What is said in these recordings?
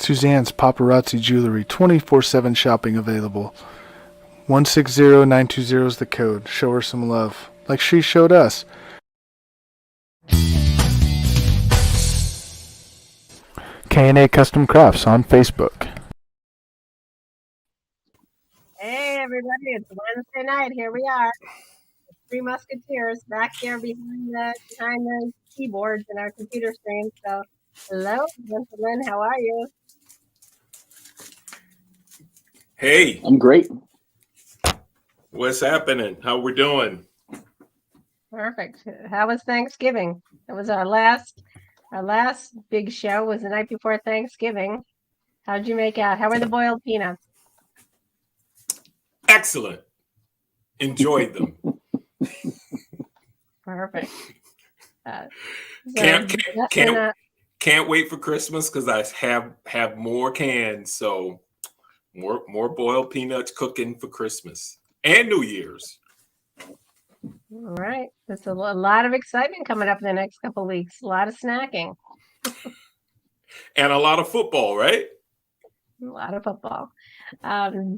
Suzanne's Paparazzi Jewelry, 24/7 shopping available. 160920 is the code. Show her some love, like she showed us. K&A Custom Crafts on Facebook. Hey everybody, it's Wednesday night. Here we are. Three Musketeers back here behind the keyboards and our computer screens. So hello, gentlemen, how are you? Hey. I'm great. What's happening? How we doing? Perfect. How was Thanksgiving? It was our last big show was the night before Thanksgiving. How'd you make out? How were the boiled peanuts? Excellent. Enjoyed them. Perfect. Can't wait for Christmas because I have more cans. So more boiled peanuts cooking for Christmas and New Year's. All right. There's a lot of excitement coming up in the next couple of weeks. A lot of snacking. And a lot of football, right? A lot of football.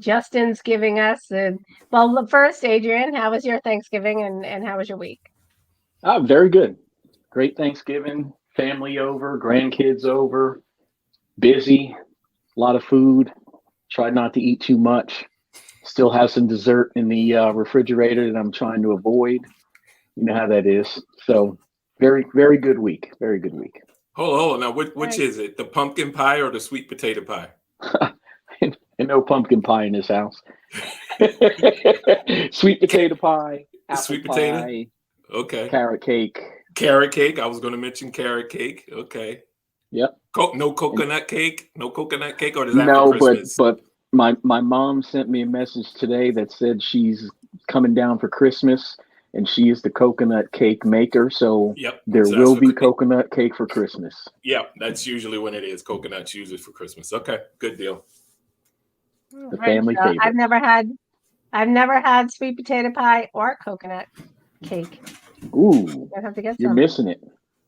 Justin's giving us well, first, Adrian, how was your Thanksgiving and how was your week? Very good. Great Thanksgiving. Family over, grandkids over, busy, a lot of food. Tried not to eat too much. Still have some dessert in the refrigerator that I'm trying to avoid. You know how that is. So very, very good week. Very good week. Hold on. Now, which is it? The pumpkin pie or the sweet potato pie? And no pumpkin pie in this house. Sweet potato pie, apple sweet pie, potato? Okay. Carrot cake. Carrot cake. I was going to mention carrot cake. Okay. Yep. No coconut cake? No coconut cake? Or does that for Christmas? but my mom sent me a message today that said she's coming down for Christmas and she is the coconut cake maker. So there will be coconut cake for Christmas. Yep. That's usually when it is. Coconut's usually for Christmas. Okay. Good deal. The family favorite. I've never had sweet potato pie or coconut cake. Ooh, I have to get you're some. missing it.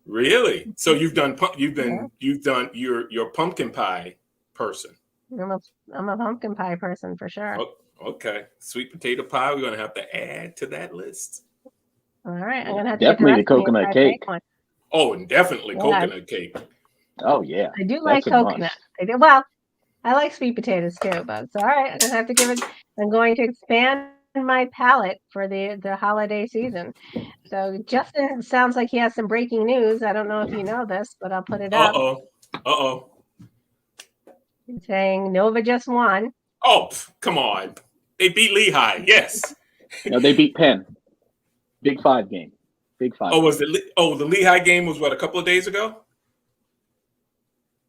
Really? So you've done your pumpkin pie person. I'm a pumpkin pie person for sure. Oh, okay. Sweet potato pie. We're gonna have to add to that list. All right. I'm gonna have definitely to the coconut cake. Oh, and definitely coconut cake. Oh yeah. I do like coconut. I do. Well, I like sweet potatoes too, but it's all right. I'm gonna have to give it. I'm going to expand my palate for the holiday season. So Justin sounds like he has some breaking news. I don't know if you know this, but I'll put it up. He's saying Nova just won. Oh, come on. They beat Lehigh. Yes. No, they beat Penn. Big Five game. Big Five. Oh, the Lehigh game was what, a couple of days ago?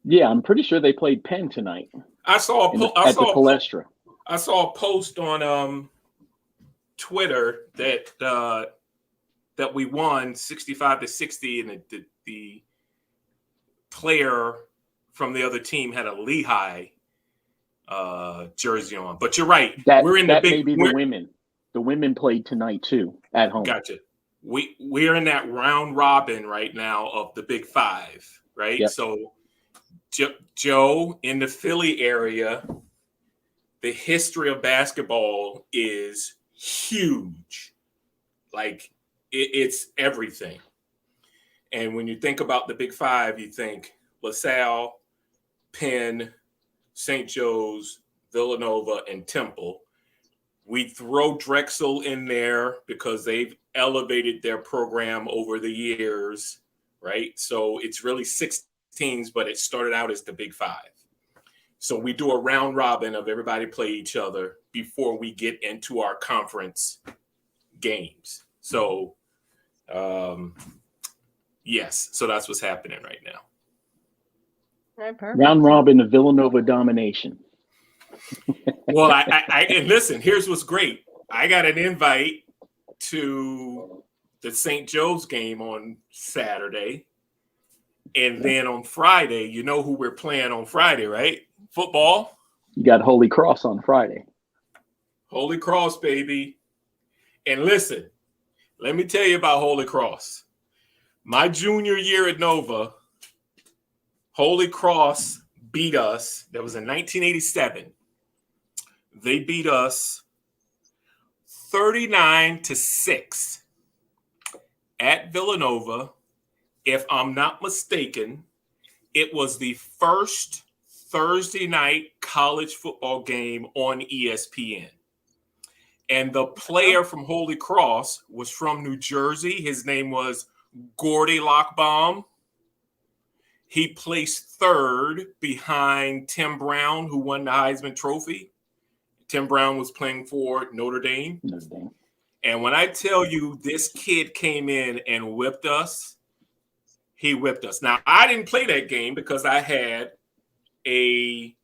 Yeah, I'm pretty sure they played Penn tonight. I saw the Palestra. I saw a post on Twitter that we won 65-60, and the player from the other team had a Lehigh jersey on. But you're right. We're in that may be the women. The women played tonight too at home. Gotcha. We're in that round robin right now of the Big Five, right? Yep. So Joe, in the Philly area, the history of basketball is huge. Like it's everything. And when you think about the Big Five, you think LaSalle, Penn, St. Joe's, Villanova, and Temple. We throw Drexel in there because they've elevated their program over the years, right? So it's really 6 teams, but it started out as the Big Five. So we do a round robin of everybody play each other before we get into our conference games. So, yes, so that's what's happening right now. Round robin of Villanova domination. Well, I and listen, here's what's great. I got an invite to the St. Joe's game on Saturday. And then on Friday, you know who we're playing on Friday, right? Football. You got Holy Cross on Friday. Holy Cross, baby. And listen, let me tell you about Holy Cross. My junior year at Nova, Holy Cross beat us. That was in 1987. They beat us 39-6 at Villanova. If I'm not mistaken, it was the first Thursday night college football game on ESPN. And the player from Holy Cross was from New Jersey. His name was Gordy Lockbaum. He placed third behind Tim Brown, who won the Heisman Trophy. Tim Brown was playing for Notre Dame. Notre Dame. And when I tell you this kid came in and whipped us, he whipped us. Now, I didn't play that game because I had a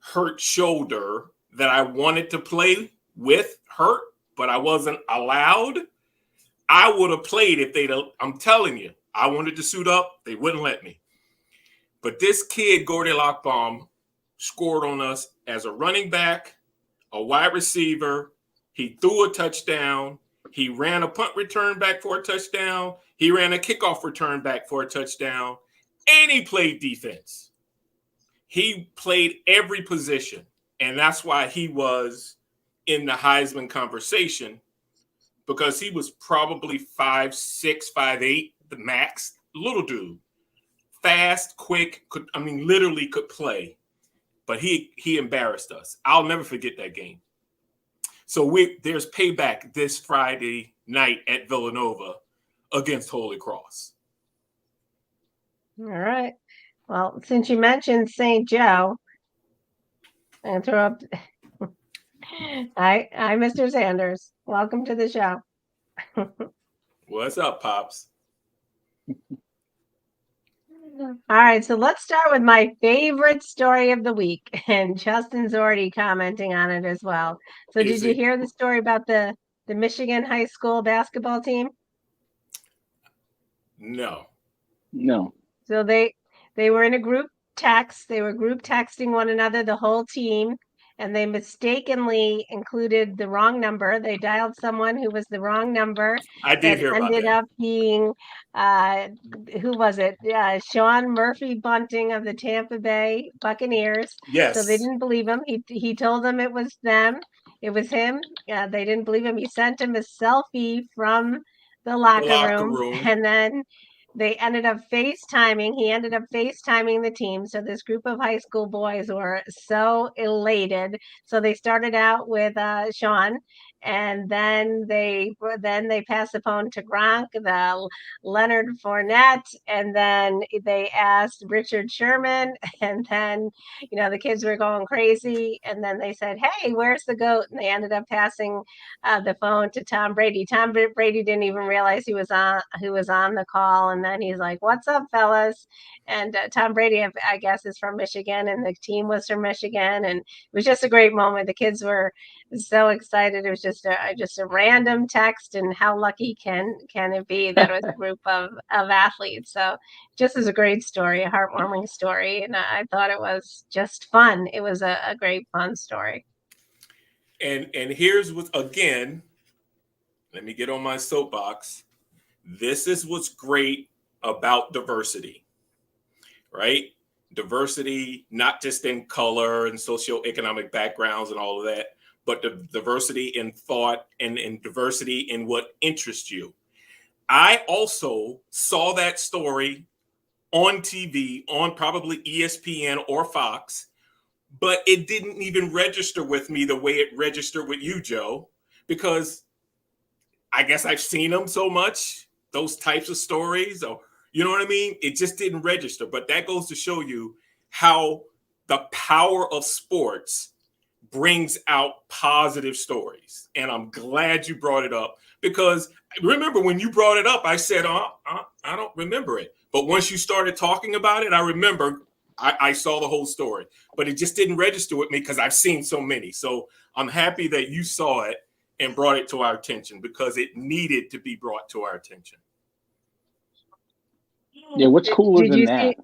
hurt shoulder that I wanted to play with hurt, but I wasn't allowed. I would have played if they'd, I'm telling you, I wanted to suit up. They wouldn't let me. But this kid, Gordy Lockbaum, scored on us as a running back, a wide receiver. He threw a touchdown. He ran a punt return back for a touchdown. He ran a kickoff return back for a touchdown. And he played defense. He played every position. And that's why he was in the Heisman conversation, because he was probably 5'6", 5'8", the max. Little dude. Fast, quick, literally could play. But he embarrassed us. I'll never forget that game. So there's payback this Friday night at Villanova against Holy Cross. All right. Well, since you mentioned St. Joe, and throw up. Hi, Mr. Sanders. Welcome to the show. What's up, Pops? All right, so let's start with my favorite story of the week, and Justin's already commenting on it as well. So did you hear the story about the Michigan high school basketball team? No. So they were in a group text. They were group texting one another, the whole team, and they mistakenly included the wrong number. They dialed someone who was the wrong number. I did hear about that. Ended up being, who was it? Sean Murphy Bunting of the Tampa Bay Buccaneers. Yes. So they didn't believe him. He told them it was them. It was him. They didn't believe him. He sent him a selfie from the locker room. And then they ended up FaceTiming. He ended up FaceTiming the team. So this group of high school boys were so elated. So they started out with Sean, and then they passed the phone to Gronk, the Leonard Fournette, and then they asked Richard Sherman, and then the kids were going crazy, and then they said, "Hey, where's the GOAT?" And they ended up passing the phone to Tom Brady. Tom Brady didn't even realize who was on the call, and then he's like, "What's up, fellas?" And Tom Brady, I guess, is from Michigan, and the team was from Michigan, and it was just a great moment. The kids were so excited. It was just a random text, and how lucky can it be that it was a group of athletes? So just as a great story, a heartwarming story, and I thought it was just fun. It was a great fun story. And here's what, again, let me get on my soapbox. This is what's great about diversity, right? Diversity, not just in color and socioeconomic backgrounds and all of that, but the diversity in thought and diversity in what interests you. I also saw that story on TV, on probably ESPN or Fox, but it didn't even register with me the way it registered with you, Joe, because I guess I've seen them so much, those types of stories, or you know what I mean? It just didn't register. But that goes to show you how the power of sports brings out positive stories. And I'm glad you brought it up, because remember when you brought it up, I said, I don't remember it. But once you started talking about it, I remember I saw the whole story, but it just didn't register with me because I've seen so many. So I'm happy that you saw it and brought it to our attention, because it needed to be brought to our attention. Yeah, what's cooler than that?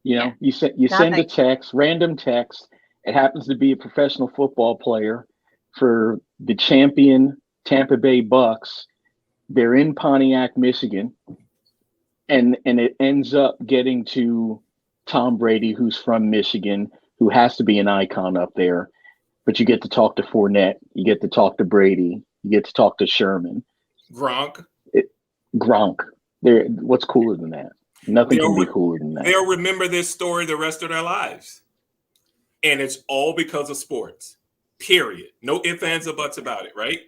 You send a text, random text. It happens to be a professional football player for the champion Tampa Bay Bucks. They're in Pontiac, Michigan, and it ends up getting to Tom Brady, who's from Michigan, who has to be an icon up there. But you get to talk to Fournette, you get to talk to Brady, you get to talk to Sherman, Gronk. Gronk. What's cooler than that? Nothing can be cooler than that. They'll remember this story the rest of their lives. And it's all because of sports. Period. No ifs, ands, or buts about it, right?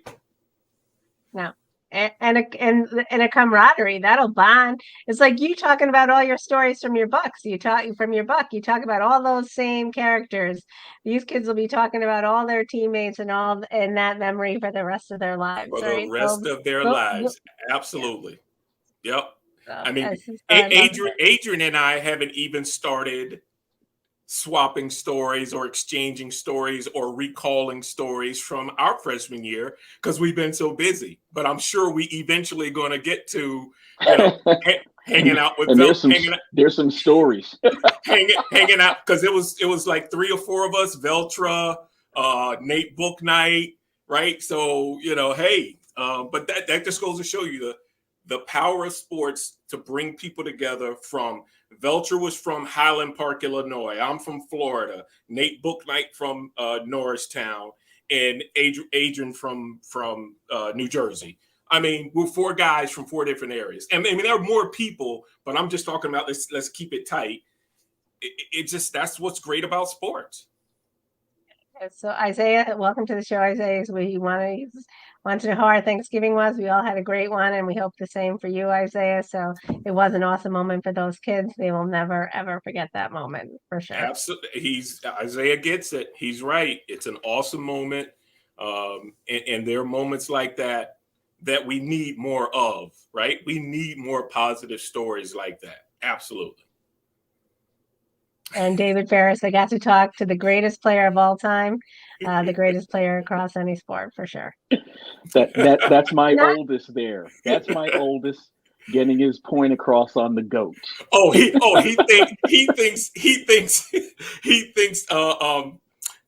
No. And a camaraderie that'll bond. It's like you talking about all your stories from your books. You talk about all those same characters. These kids will be talking about all their teammates and all in that memory for the rest of their lives. For right? the rest of their lives. Absolutely. Yeah. Yep. So I mean, Adrian and I haven't even started swapping stories or exchanging stories or recalling stories from our freshman year because we've been so busy. But I'm sure we eventually going to get to, hanging out with there's some stories. hanging out because it was like 3 or 4 of us, Veltra, Nate Booknight, right? So hey, but that just goes to show you the power of sports to bring people together. From Velcher was from Highland Park, Illinois. I'm from Florida. Nate Booknight from Norristown, and Adrian from New Jersey. I mean, we're 4 guys from 4 different areas. And I mean, there are more people, but I'm just talking about let's keep it tight. It just, that's what's great about sports. So Isaiah, welcome to the show, Isaiah. We want to know how our Thanksgiving was. We all had a great one, and we hope the same for you, Isaiah. So it was an awesome moment for those kids. They will never, ever forget that moment, for sure. Absolutely. Isaiah gets it. He's right. It's an awesome moment. And there are moments like that we need more of, right? We need more positive stories like that. Absolutely. And David Ferris, I got to talk to the greatest player of all time, the greatest player across any sport, for sure. That's my oldest there. That's my oldest getting his point across on the GOAT. He thinks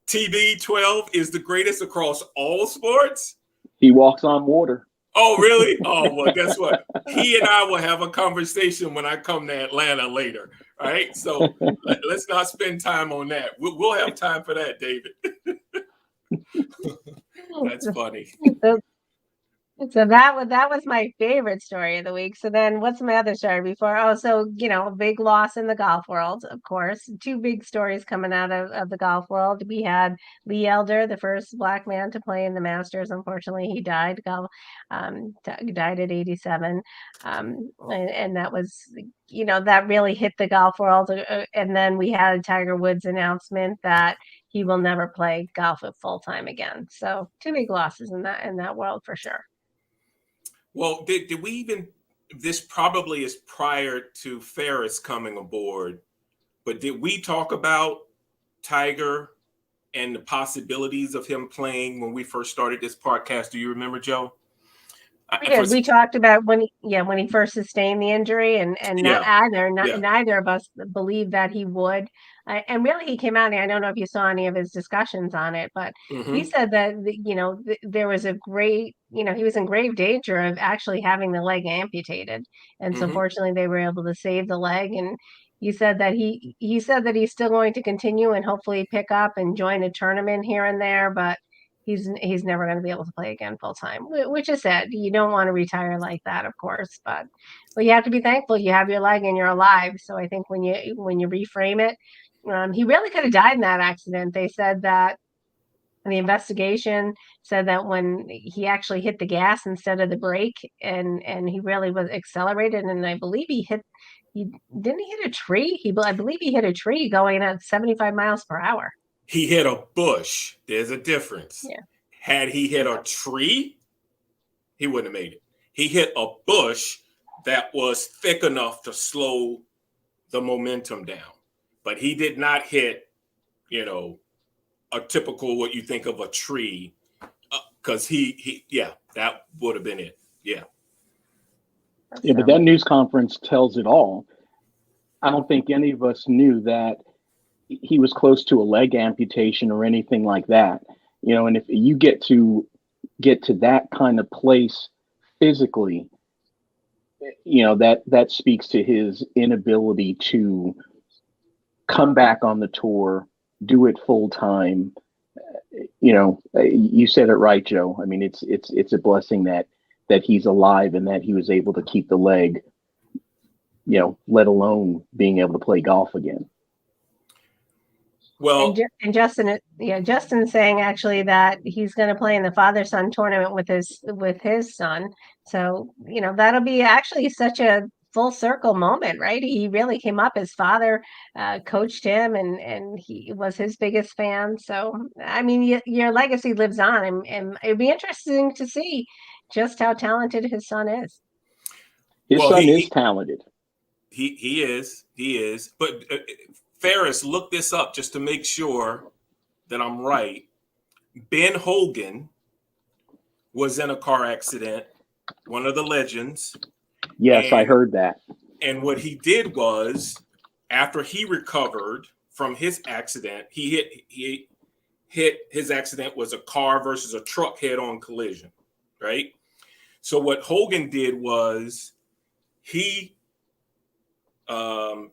TB12 is the greatest across all sports. He walks on water. Oh, really? Oh, well, guess what? He and I will have a conversation when I come to Atlanta later. All right. So let's not spend time on that. We'll have time for that, David. That's funny. So that was my favorite story of the week. So then what's my other story before? Oh, so, big loss in the golf world, of course. 2 big stories coming out of the golf world. We had Lee Elder, the first Black man to play in the Masters. Unfortunately, he died. Died at 87. And that was, that really hit the golf world. And then we had Tiger Woods' announcement that he will never play golf at full time again. So 2 big losses in that world, for sure. Well, did we even, this probably is prior to Ferris coming aboard, but did we talk about Tiger and the possibilities of him playing when we first started this podcast? Do you remember, Joe? We did. We talked about when he first sustained the injury, and neither of us believed that he would. And really, he came out. And I don't know if you saw any of his discussions on it, but he said that there was a great, he was in grave danger of actually having the leg amputated, and so fortunately they were able to save the leg. And he said that he said that he's still going to continue and hopefully pick up and join a tournament here and there, but he's never going to be able to play again full time, which is sad. You don't want to retire like that, of course, but you have to be thankful you have your leg and you're alive. So I think when you reframe it, he really could have died in that accident. They said that the investigation said that when he actually hit the gas instead of the brake, and he really was accelerated, and I believe he hit a tree. I believe he hit a tree going at 75 miles per hour. He hit a bush. There's a difference. Yeah. Had he hit a tree, he wouldn't have made it. He hit a bush that was thick enough to slow the momentum down. But he did not hit, a typical what you think of a tree, because that would have been it. Yeah. Yeah, but that news conference tells it all. I don't think any of us knew that he was close to a leg amputation or anything like that, and if you get to that kind of place physically, that speaks to his inability to come back on the tour, do it full time. You know, you said it right, Joe. I mean, it's a blessing that he's alive and that he was able to keep the leg, you know, let alone being able to play golf again. Well, And Justin, Justin's saying actually that he's going to play in the father-son tournament with his son. So, you know, that'll be actually such a full circle moment, right? He really came up. His father coached him, and he was his biggest fan. So, I mean, your legacy lives on, and it'd be interesting to see just how talented his son is. His Well, son is talented. He is. But Ferris, look this up just to make sure that I'm right. Ben Hogan was in a car accident, one of the legends. Yes, I heard that. And what he did was, after he recovered from his accident, he hit his accident was a car versus a truck head-on collision, right? So what Hogan did was he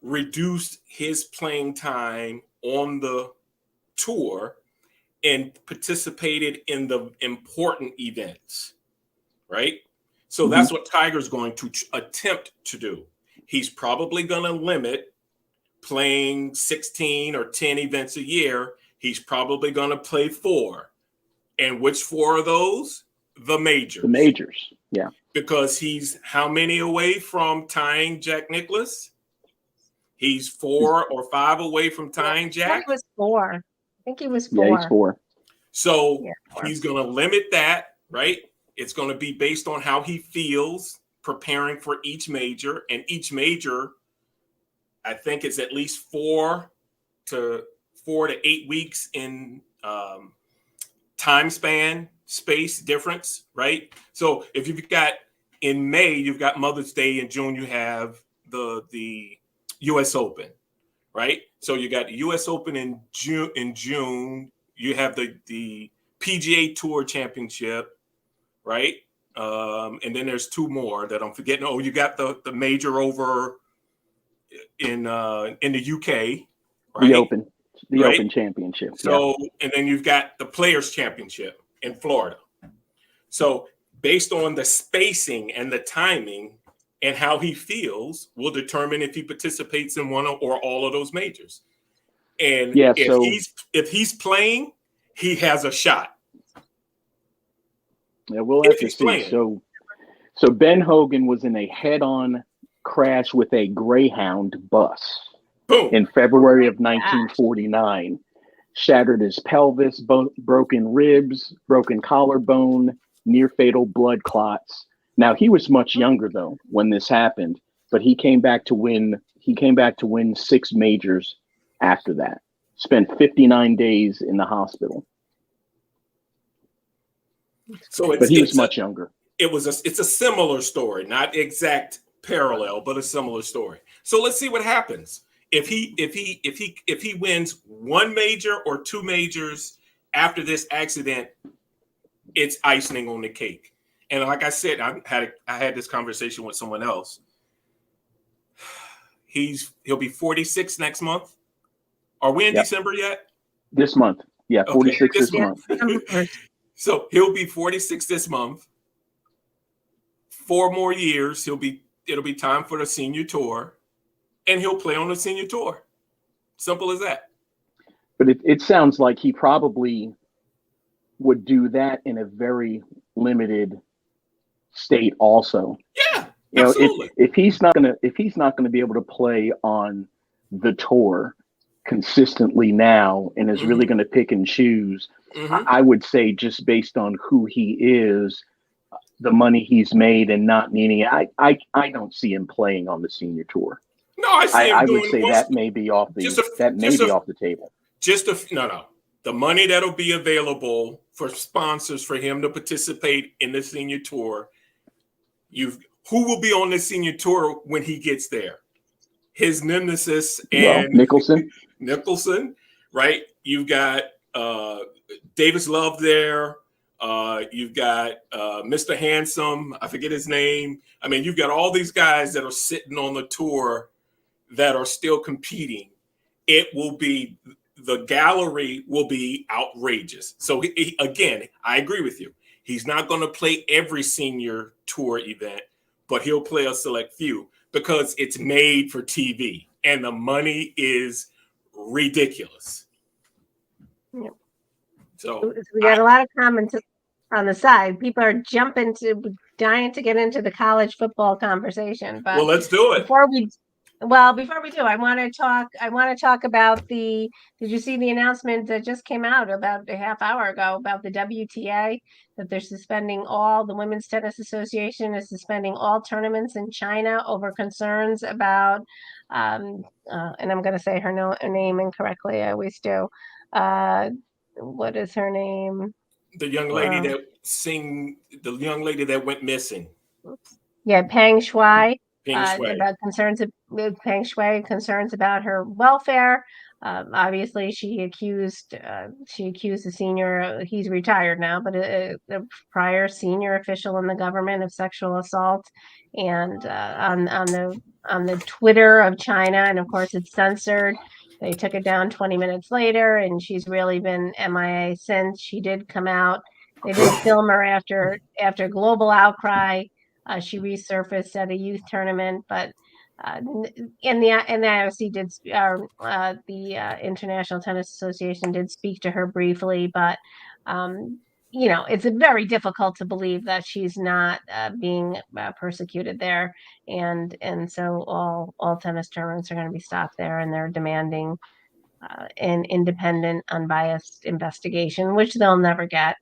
reduced his playing time on the tour and participated in the important events, right? So that's what Tiger's going to attempt to do. He's probably going to limit playing 16 or 10 events a year. He's probably going to play 4. And which 4 are those? The majors. The majors, yeah. Because he's how many away from tying Jack Nicklaus? He's 4 or 5 away from tying Jack. I think it was 4. I think he was 4. Yeah, he's 4. So he's going to limit that, right? It's going to be based on how he feels preparing for each major. And each major, I think, is at least 4 to 8 weeks in time span, space difference, right? So if you've got in May, you've got Mother's Day. In June, you have the U.S. Open, right? So you got the U.S. Open in June. You have the PGA Tour Championship, right? And then there's 2 more that I'm forgetting. Oh, you got the major over in the UK, right? The Open Championship. So, and then you've got the Players Championship in Florida. So based on the spacing and the timing and how he feels will determine if he participates in one or all of those majors. And if he's playing, he has a shot. Yeah, we'll have to see. Playing. So Ben Hogan was in a head-on crash with a Greyhound bus. Boom. In February of 1949. Shattered his pelvis, broken ribs, broken collarbone, near fatal blood clots. Now he was much younger though when this happened, but he came back to win 6 majors after that. Spent 59 days in the hospital. But he was much younger. It's a similar story, not exact parallel, but a similar story. So let's see what happens. If he wins 1 major or 2 majors after this accident, it's icing on the cake. And like I said, I had this conversation with someone else. He'll be 46 next month. Are we in December yet? This month. Yeah, 46 this month. So he'll be 46 this month. 4 more years, it'll be time for the senior tour, and he'll play on the senior tour. Simple as that. But it sounds like he probably would do that in a very limited state also. Yeah, absolutely. If he's not gonna be able to play on the tour consistently now and is really going to pick and choose, I would say just based on who he is, the money he's made and not needing it, I don't see him playing on the senior tour. No, I would say that may be off the table. No. The money that'll be available for sponsors for him to participate in the senior tour. Who will be on the senior tour when he gets there? His nemesis and Nicholson, right? You've got Davis Love there. You've got Mr. Handsome. I forget his name. I mean, you've got all these guys that are sitting on the tour that are still competing. it will be, the gallery will be outrageous. So again, I agree with you. He's not going to play every senior tour event, but he'll play a select few because it's made for TV and the money is ridiculous. Yep. So we got a lot of comments on the side. People are dying to get into the college football conversation. But well, let's do it. Before we do, I want to talk about did you see the announcement that just came out about a half hour ago about the WTA, that they're suspending the Women's Tennis Association is suspending all tournaments in China over concerns about, and I'm going to say her name incorrectly. I always do. What is her name? The young lady the young lady that went missing. Yeah, Peng Shuai. Peng Shuai. About concerns with Peng Shuai, concerns about her welfare. Obviously, she accused the senior. He's retired now, but the prior senior official in the government of sexual assault, and on the Twitter of China, and of course it's censored. They took it down 20 minutes later, and she's really been MIA since. She did come out. They did film her after global outcry. She resurfaced at a youth tournament, but the IOC did, the International Tennis Association did speak to her briefly, but it's very difficult to believe that she's not being persecuted there, and so all tennis tournaments are going to be stopped there, and they're demanding an independent, unbiased investigation, which they'll never get.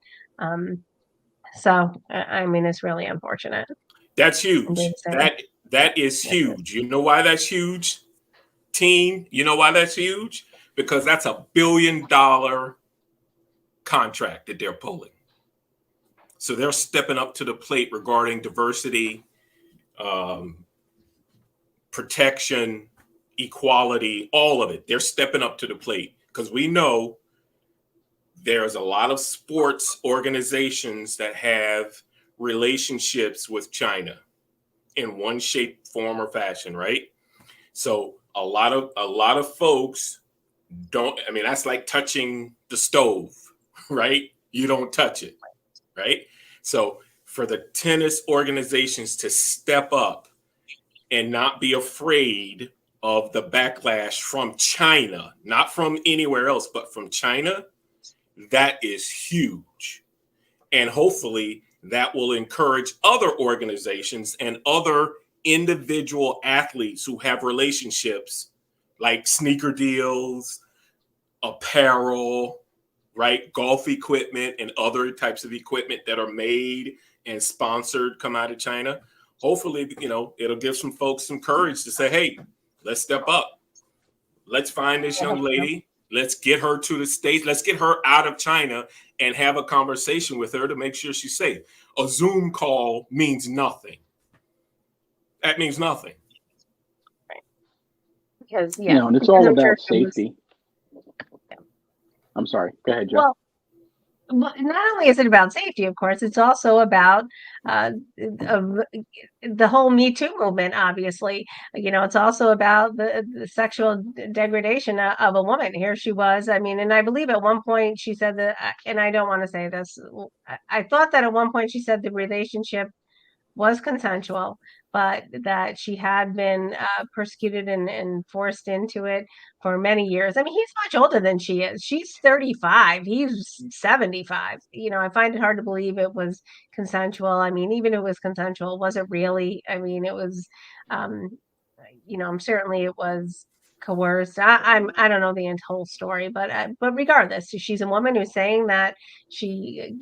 So I mean, it's really unfortunate. That's huge. That is huge. You know why that's huge, team? You know why that's huge? Because that's $1 billion contract that they're pulling. So they're stepping up to the plate regarding diversity, protection, equality, all of it. They're stepping up to the plate because we know there's a lot of sports organizations that have relationships with China in one shape, form, or fashion, right? So a lot of folks don't. I mean, that's like touching the stove, right? You don't touch it, right? So for the tennis organizations to step up and not be afraid of the backlash from China, not from anywhere else, but from China, that is huge. And hopefully that will encourage other organizations and other individual athletes who have relationships like sneaker deals, apparel, right? Golf equipment and other types of equipment that are made and sponsored come out of China. Hopefully, it'll give some folks some courage to say, hey, let's step up. Let's find this young lady. Let's get her to the States. Let's get her out of China and have a conversation with her to make sure she's safe. A Zoom call means nothing. That means nothing. Right. Because, and it's all about safety. I'm sorry. Go ahead, Joe. Well, not only is it about safety, of course, it's also about the whole Me Too movement, obviously. It's also about the sexual degradation of a woman. Here she was. I mean, and I believe at one point she said that, and I don't want to say this, I thought that at one point she said the relationship was consensual, but that she had been persecuted and forced into it for many years. I mean, he's much older than she is. She's 35. He's 75. I find it hard to believe it was consensual. I mean, even if it was consensual, was it really? I mean, it was, certainly it was coerced. I don't know the whole story, but regardless, she's a woman who's saying that she,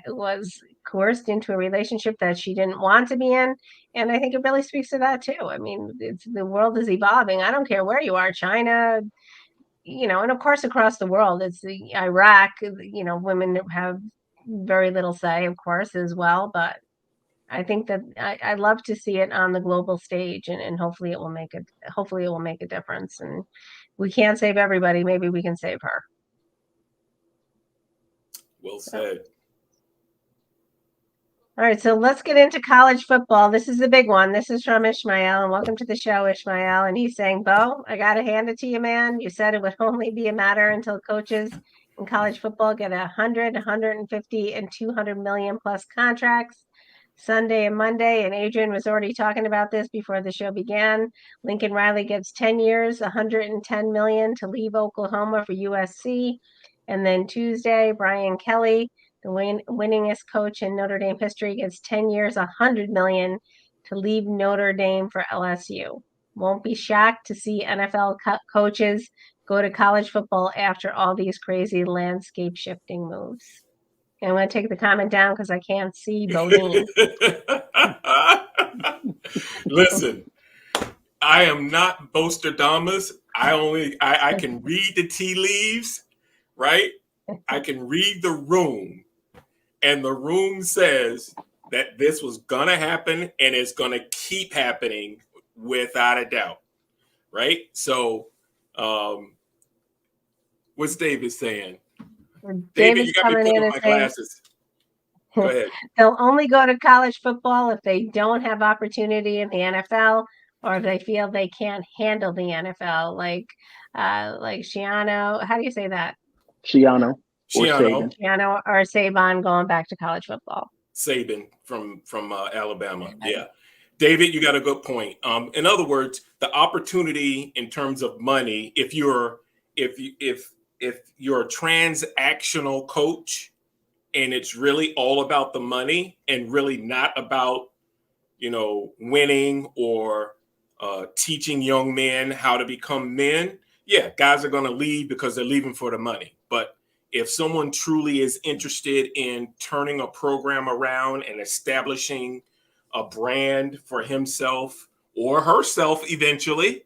was coerced into a relationship that she didn't want to be in, and I think it really speaks to that too. I mean, the world is evolving. I don't care where you are, China, and of course across the world, it's the Iraq. Women have very little say, of course, as well, but I think that I love to see it on the global stage, and hopefully it will make a difference. And we can't save everybody. Maybe we can save her. Well said. All right, so let's get into college football. This is the big one. This is from Ishmael, and welcome to the show, Ishmael. And he's saying, Bo, I got to hand it to you, man. You said it would only be a matter until coaches in college football get 100, 150, and 200 million plus contracts Sunday and Monday. And Adrian was already talking about this before the show began. Lincoln Riley gets 10 years, 110 million to leave Oklahoma for USC. And then Tuesday, Brian Kelly, the winningest coach in Notre Dame history, gets 10 years, 100 million to leave Notre Dame for LSU. Won't be shocked to see NFL coaches go to college football after all these crazy landscape shifting moves. And I'm going to take the comment down because I can't see Bodine. Listen, I am not Bostradamus. I can read the tea leaves, right? I can read the room, and the room says that this was gonna happen and it's gonna keep happening without a doubt, right? So, what's David saying? David, you got me putting on my glasses. Go ahead. They'll only go to college football if they don't have opportunity in the NFL, or if they feel they can't handle the NFL, like Schiano. How do you say that? Schiano or Schiano. Schiano or Saban going back to college football. Saban from Alabama. Yeah. David, you got a good point. In other words, the opportunity in terms of money, if you're a transactional coach and it's really all about the money and really not about, winning or teaching young men how to become men, yeah, guys are going to leave because they're leaving for the money. But if someone truly is interested in turning a program around and establishing a brand for himself or herself eventually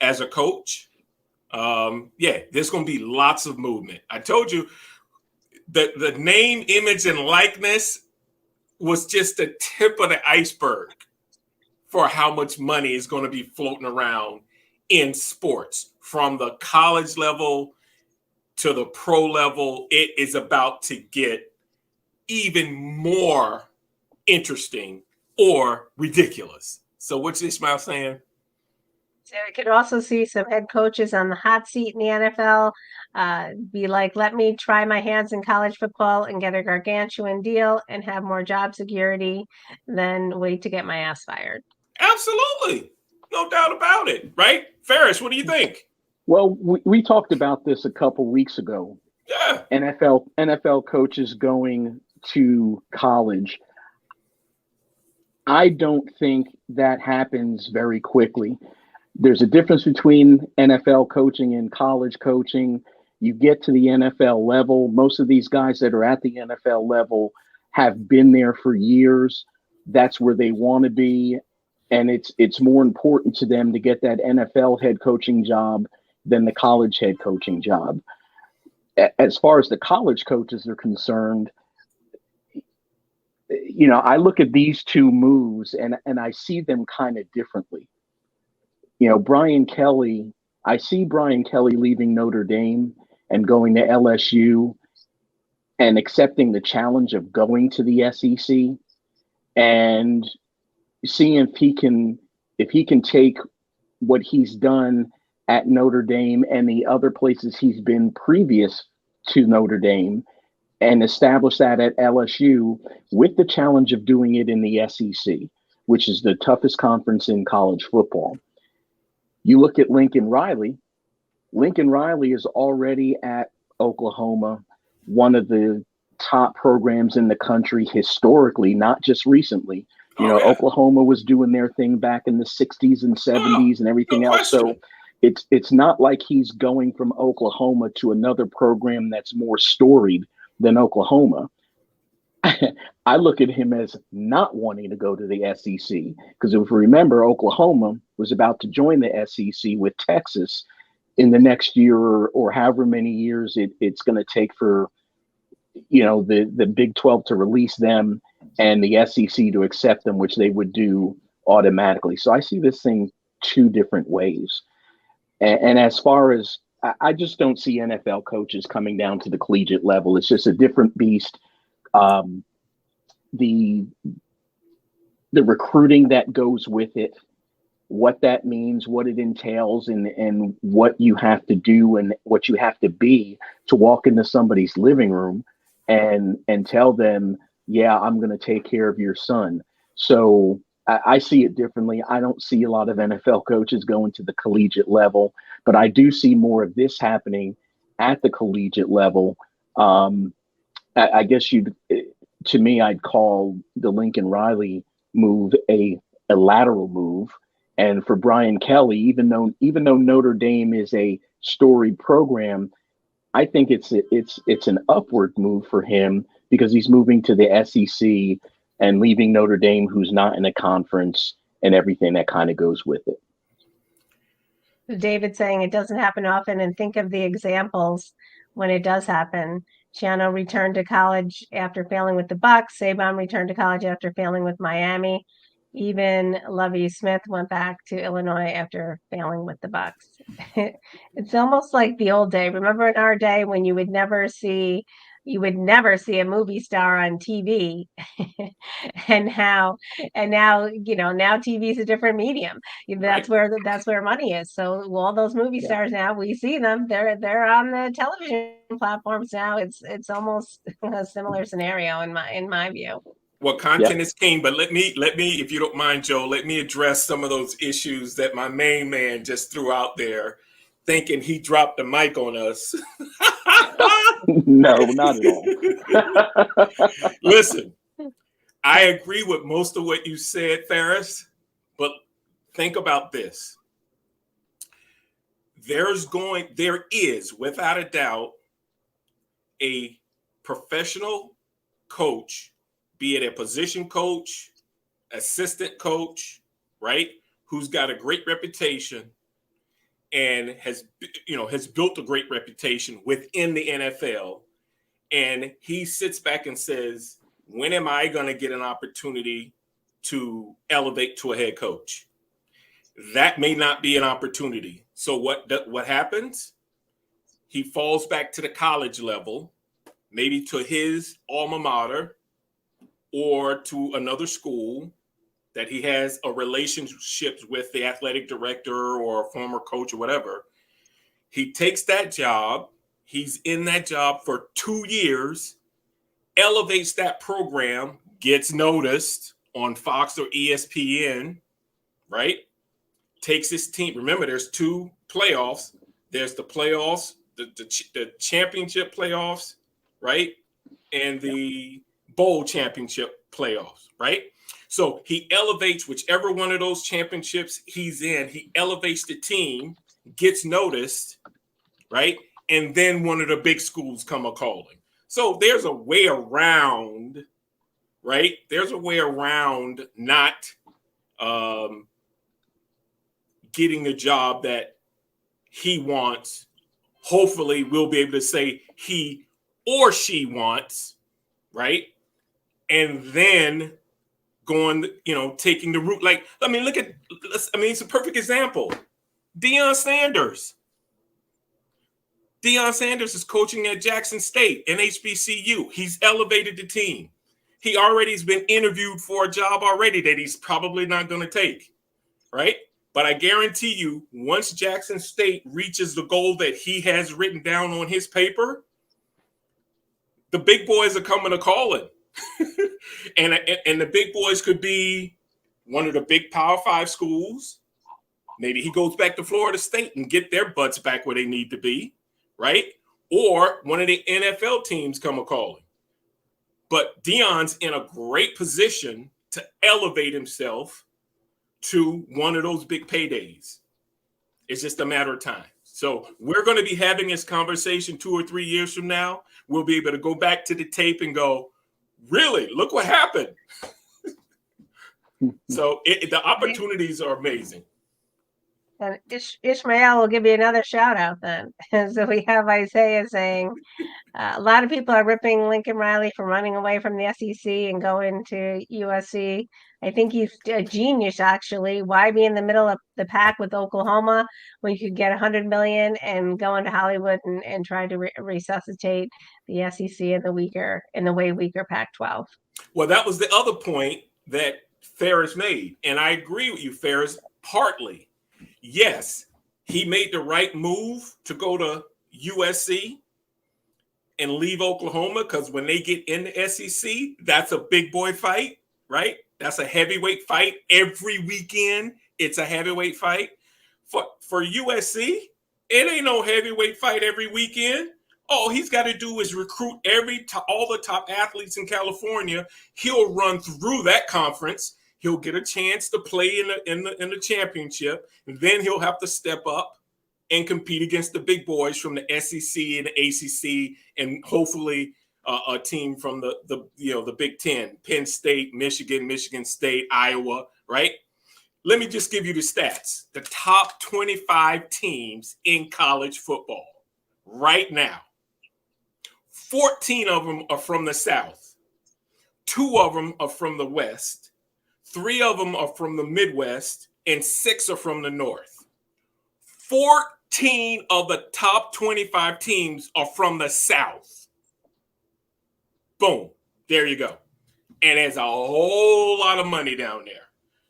as a coach, there's going to be lots of movement. I told you that the name, image, and likeness was just the tip of the iceberg for how much money is going to be floating around in sports. From the college level to the pro level, it is about to get even more interesting or ridiculous. So what's Ishmael saying? So we could also see some head coaches on the hot seat in the NFL be like, let me try my hands in college football and get a gargantuan deal and have more job security than wait to get my ass fired. Absolutely. No doubt about it. Right? Ferris, what do you think? Well, we talked about this a couple weeks ago. Yeah. NFL coaches going to college. I don't think that happens very quickly. There's a difference between NFL coaching and college coaching. You get to the NFL level. Most of these guys that are at the NFL level have been there for years. That's where they want to be. And it's more important to them to get that NFL head coaching job than the college head coaching job. As far as the college coaches are concerned, I look at these two moves and I see them kind of differently. Brian Kelly, I see Brian Kelly leaving Notre Dame and going to LSU and accepting the challenge of going to the SEC and seeing if he can take what he's done at Notre Dame and the other places he's been previous to Notre Dame and establish that at LSU with the challenge of doing it in the SEC, which is the toughest conference in college football. You look at Lincoln Riley. Lincoln Riley is already at Oklahoma, one of the top programs in the country historically, not just recently. Oklahoma was doing their thing back in the 60s and 70s and everything else. So it's not like he's going from Oklahoma to another program that's more storied than Oklahoma. I look at him as not wanting to go to the SEC because if we remember, Oklahoma was about to join the SEC with Texas in the next year or however many years it's going to take for, the Big 12 to release them and the SEC to accept them, which they would do automatically. So I see this thing two different ways. And as far as I just don't see NFL coaches coming down to the collegiate level. It's just a different beast. the recruiting that goes with it, what that means, what it entails, and what you have to do and what you have to be to walk into somebody's living room and tell them, yeah, I'm going to take care of your son. So I see it differently. I don't see a lot of NFL coaches going to the collegiate level, but I do see more of this happening at the collegiate level. I guess to me, I'd call the Lincoln Riley move a lateral move. And for Brian Kelly, even though Notre Dame is a storied program, I think it's an upward move for him because he's moving to the SEC and leaving Notre Dame, who's not in a conference, and everything that kind of goes with it. David saying it doesn't happen often, and think of the examples when it does happen. Shiano returned to college after failing with the Bucks. Saban returned to college after failing with Miami. Even Lovie Smith went back to Illinois after failing with the Bucks. It's almost like the old day. Remember in our day when you would never see a movie star on TV. and now now TV is a different medium. That's where money is. So all those movie stars now, we see them. They're on the television platforms now. It's almost a similar scenario in my view. Well, content is king, but let me, if you don't mind, Joe, let me address some of those issues that my main man just threw out there, thinking he dropped the mic on us. No, not at all. Listen, I agree with most of what you said, Ferris, but think about this. There is, without a doubt, a professional coach, be it a position coach, assistant coach, right, who's got a great reputation and has built a great reputation within the NFL. And he sits back and says, when am I going to get an opportunity to elevate to a head coach? That may not be an opportunity. So what happens? He falls back to the college level, maybe to his alma mater or to another school that he has a relationship with the athletic director or a former coach or whatever. He takes that job. He's in that job for 2 years, elevates that program, gets noticed on Fox or ESPN, right? Takes his team. Remember, there's 2 playoffs. There's the playoffs, the championship playoffs, right? And the bowl championship playoffs, right? So he elevates whichever one of those championships he's in. He elevates the team, gets noticed, right? And then one of the big schools come a-calling. So there's a way around, right? There's a way around not getting the job that he wants. Hopefully we'll be able to say he or she wants, right? And then going, taking the route. Like, it's a perfect example. Deion Sanders. Deion Sanders is coaching at Jackson State and HBCU. He's elevated the team. He already has been interviewed for a job already that he's probably not going to take, right? But I guarantee you, once Jackson State reaches the goal that he has written down on his paper, the big boys are coming to call him. and the big boys could be one of the big Power 5 schools. Maybe he goes back to Florida State and get their butts back where they need to be, right? Or one of the NFL teams come a-calling. But Deion's in a great position to elevate himself to one of those big paydays. It's just a matter of time. So we're going to be having this conversation 2 or 3 years from now. We'll be able to go back to the tape and go, really, look what happened. So the opportunities are amazing. And Ishmael will give you another shout out then. So we have Isaiah saying, a lot of people are ripping Lincoln Riley for running away from the SEC and going to USC. I think he's a genius, actually. Why be in the middle of the pack with Oklahoma when you could get 100 million and go into Hollywood and try to resuscitate the SEC in the way weaker Pac-12? Well, that was the other point that Ferris made, and I agree with you, Ferris. Partly, yes, he made the right move to go to USC and leave Oklahoma, because when they get in the SEC, that's a big boy fight, right? That's a heavyweight fight every weekend. It's a heavyweight fight. For USC, it ain't no heavyweight fight every weekend. All he's got to do is recruit all the top athletes in California. He'll run through that conference. He'll get a chance to play in the championship, and then he'll have to step up and compete against the big boys from the SEC and the ACC, and hopefully a team from the Big Ten: Penn State, Michigan State, Iowa. Right? Let me just give you the stats. The top 25 teams in college football right now. 14 of them are from the South. 2 of them are from the West. 3 of them are from the Midwest, and 6 are from the North. 14 of the top 25 teams are from the South. Boom. There you go. And there's a whole lot of money down there.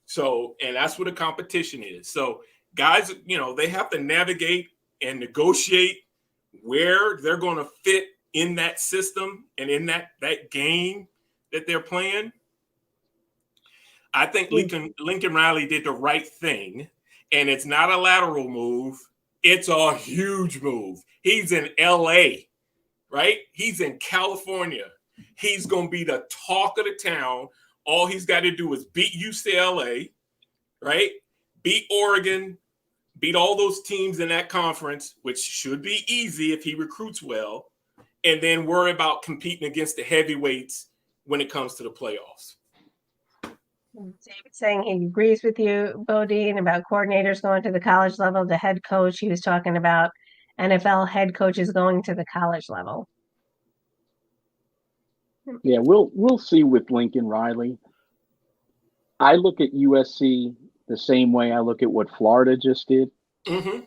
So, and that's what the competition is. So guys, they have to navigate and negotiate where they're going to fit in that system and in that game that they're playing. I think Lincoln Riley did the right thing, and it's not a lateral move. It's a huge move. He's in LA, right? He's in California. He's going to be the talk of the town. All he's got to do is beat UCLA, right? Beat Oregon, beat all those teams in that conference, which should be easy if he recruits well, and then worry about competing against the heavyweights when it comes to the playoffs. David's saying he agrees with you, Bodine, about coordinators going to the college level. The head coach, he was talking about NFL head coaches going to the college level. Yeah, we'll see with Lincoln Riley. I look at USC the same way I look at what Florida just did. Mm-hmm.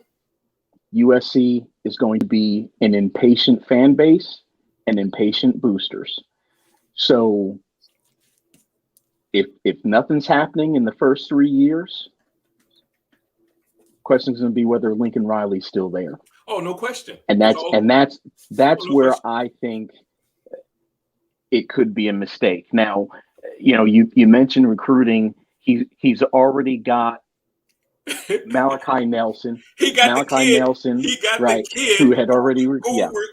USC is going to be an impatient fan base and impatient boosters. So if nothing's happening in the first 3 years, question is going to be whether Lincoln Riley's still there. Oh, no question. And that's where question. I think it could be a mistake. Now, you mentioned recruiting. He's already got Malachi Nelson. He got Malachi Nelson, right? Who had already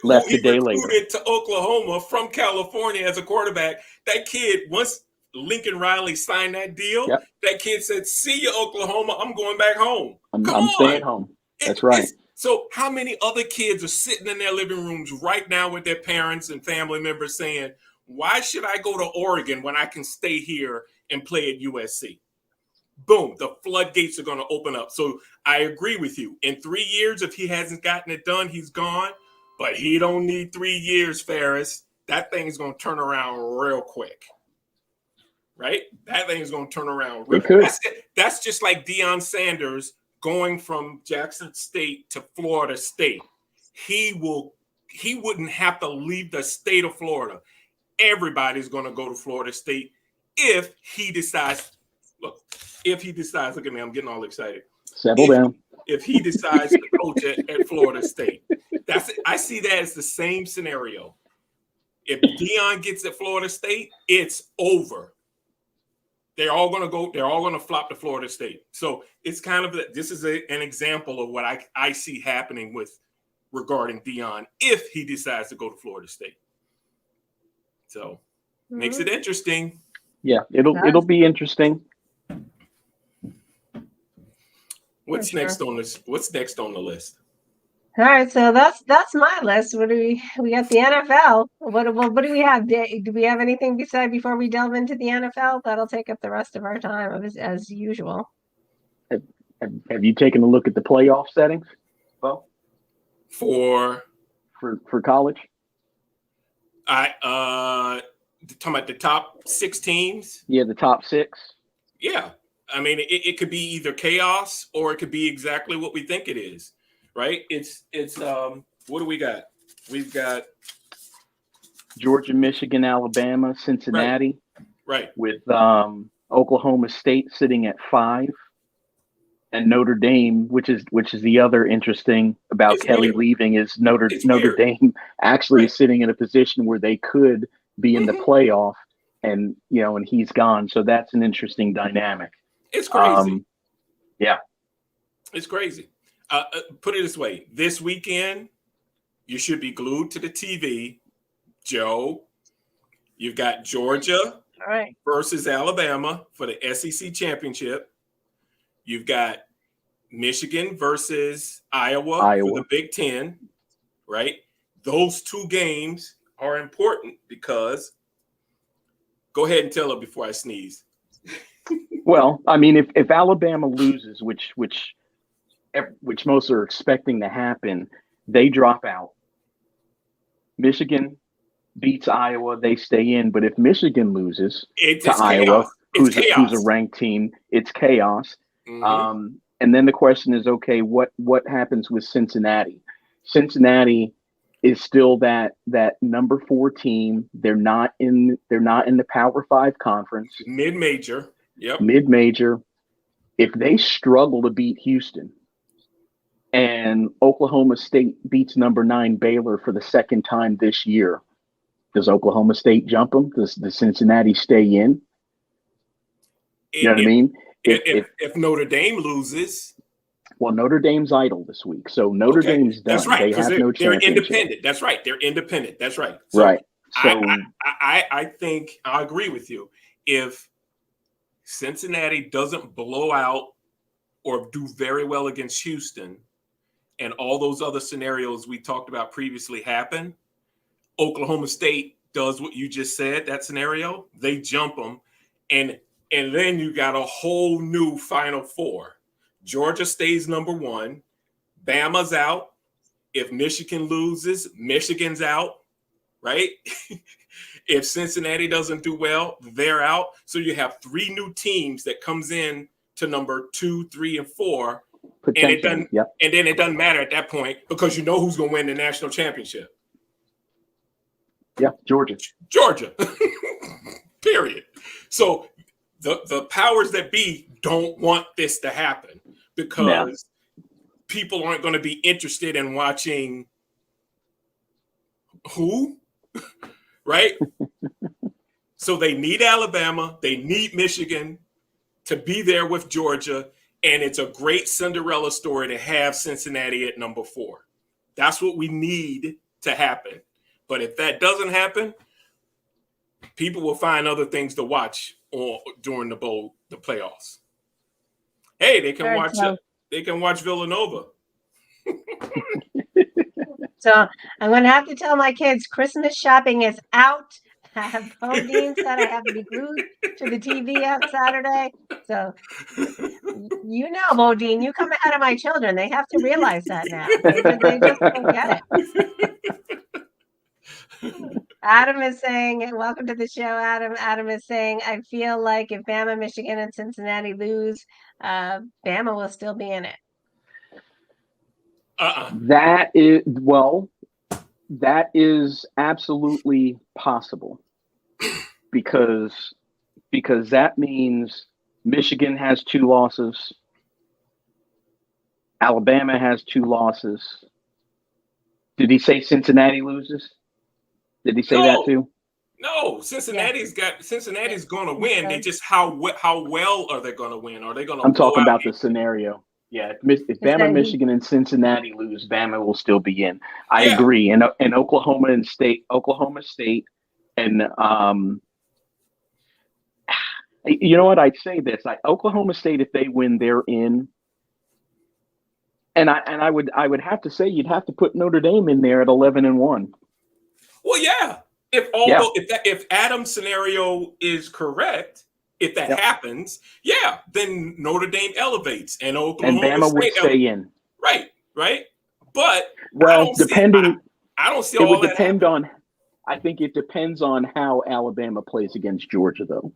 left a day later. Recruited to Oklahoma from California as a quarterback. That kid, once Lincoln Riley signed that deal, that kid said, "See you, Oklahoma. I'm going back home. I'm staying home." That's right. So how many other kids are sitting in their living rooms right now with their parents and family members saying, "Why should I go to Oregon when I can stay here and play at USC?" Boom, the floodgates are going to open up. So I agree with you. In 3 years, if he hasn't gotten it done, he's gone. But he don't need 3 years, Ferris. That thing's going to turn around real quick. Right? That thing's going to turn around real quick. That's just like Deion Sanders going from Jackson State to Florida State. He wouldn't have to leave the state of Florida. Everybody's going to go to Florida State if he decides. Look at me, I'm getting all excited. Settle down. If he decides to coach at Florida State, I see that as the same scenario. If Deion gets at Florida State, it's over. They're all going to go. They're all going to flop to Florida State. So it's kind of this is an example of what I see happening regarding Deion if he decides to go to Florida State. So makes it interesting. Yeah, it'll be interesting. What's next on this? What's next on the list? All right, so that's my list. What do we got? The NFL. What do we have? Do we have anything before we delve into the NFL? That'll take up the rest of our time as usual. Have you taken a look at the playoff settings, Bo, For for college? talking about the top 6 teams. Yeah, the top 6. Yeah. I mean, it could be either chaos or it could be exactly what we think it is, right? It's what do we got? We've got Georgia, Michigan, Alabama, Cincinnati, right. with Oklahoma State sitting at 5, and Notre Dame, which is the other interesting about It's Kelly weird. leaving, is It's Notre weird. Dame actually Right. is sitting in a position where they could be in the Mhm. playoff, and he's gone. So that's an interesting dynamic. It's crazy. Yeah. It's crazy. Put it this way: this weekend, you should be glued to the TV. Joe, you've got Georgia All right. versus Alabama for the SEC championship. You've got Michigan versus Iowa for the Big Ten, right? Those 2 games are important because go ahead and tell her before I sneeze. Well, I mean, if Alabama loses, which most are expecting to happen, they drop out. Michigan beats Iowa, they stay in. But if Michigan loses It's to Iowa, chaos. who's a ranked team, it's chaos. Mhm. And then the question is, okay, what happens with Cincinnati? Cincinnati is still that number 4 team. They're not in the Power 5 conference. Mid-major. Yep. Mid-major. If they struggle to beat Houston and Oklahoma State beats number 9 Baylor for the second time this year, does Oklahoma State jump them? Does Cincinnati stay in? You know what I mean? If Notre Dame loses, well, Notre Dame's idle this week, so Notre Dame's done. That's right. They have no They're championship. independent. That's right. They're independent. That's right. So Right. So I think I agree with you. If Cincinnati doesn't blow out or do very well against Houston, and all those other scenarios we talked about previously happen, Oklahoma State does what you just said, that scenario, they jump them, and then you got a whole new Final Four. Georgia stays number 1, Bama's out. If Michigan loses, Michigan's out, right? If Cincinnati doesn't do well, they're out. So you have 3 new teams that comes in to number 2, 3, and 4. And it doesn't, yep. And then it doesn't matter at that point because you know who's going to win the national championship. Yeah, Georgia. Period. So the powers that be don't want this to happen because people aren't going to be interested in watching who, right? So they need Alabama, they need Michigan to be there with Georgia. And it's a great Cinderella story to have Cincinnati at number 4. That's what we need to happen. But if that doesn't happen, people will find other things to watch during the playoffs. Hey, they can watch Villanova. So I'm going to have to tell my kids Christmas shopping is out. Bodine said I have to be glued to the TV on Saturday. So, Bodine, you come ahead of my children. They have to realize that now. They just don't get it. Adam is saying, welcome to the show, Adam. Adam is saying, I feel like if Bama, Michigan, and Cincinnati lose, Bama will still be in it. That is absolutely possible. Because that means Michigan has 2 losses, Alabama has 2 losses. Did he say Cincinnati loses? Did he say that too? No, Cincinnati's going to win. They just how well are they going to win? Are they going to? I'm talking about the scenario. Yeah, if Bama, Michigan, and Cincinnati lose, Bama will still be in. I agree. And Oklahoma State, and you know what? I'd say this: Oklahoma State, if they win, they're in. And I would have to say you'd have to put Notre Dame in there at 11-1. Well, yeah. If Adam's scenario is correct, If that Yep. happens, yeah, then Notre Dame elevates and And Oklahoma Bama would State stay in. right, right. But Well, I don't see it would all that depend happening. on. I think it depends on how Alabama plays against Georgia, though.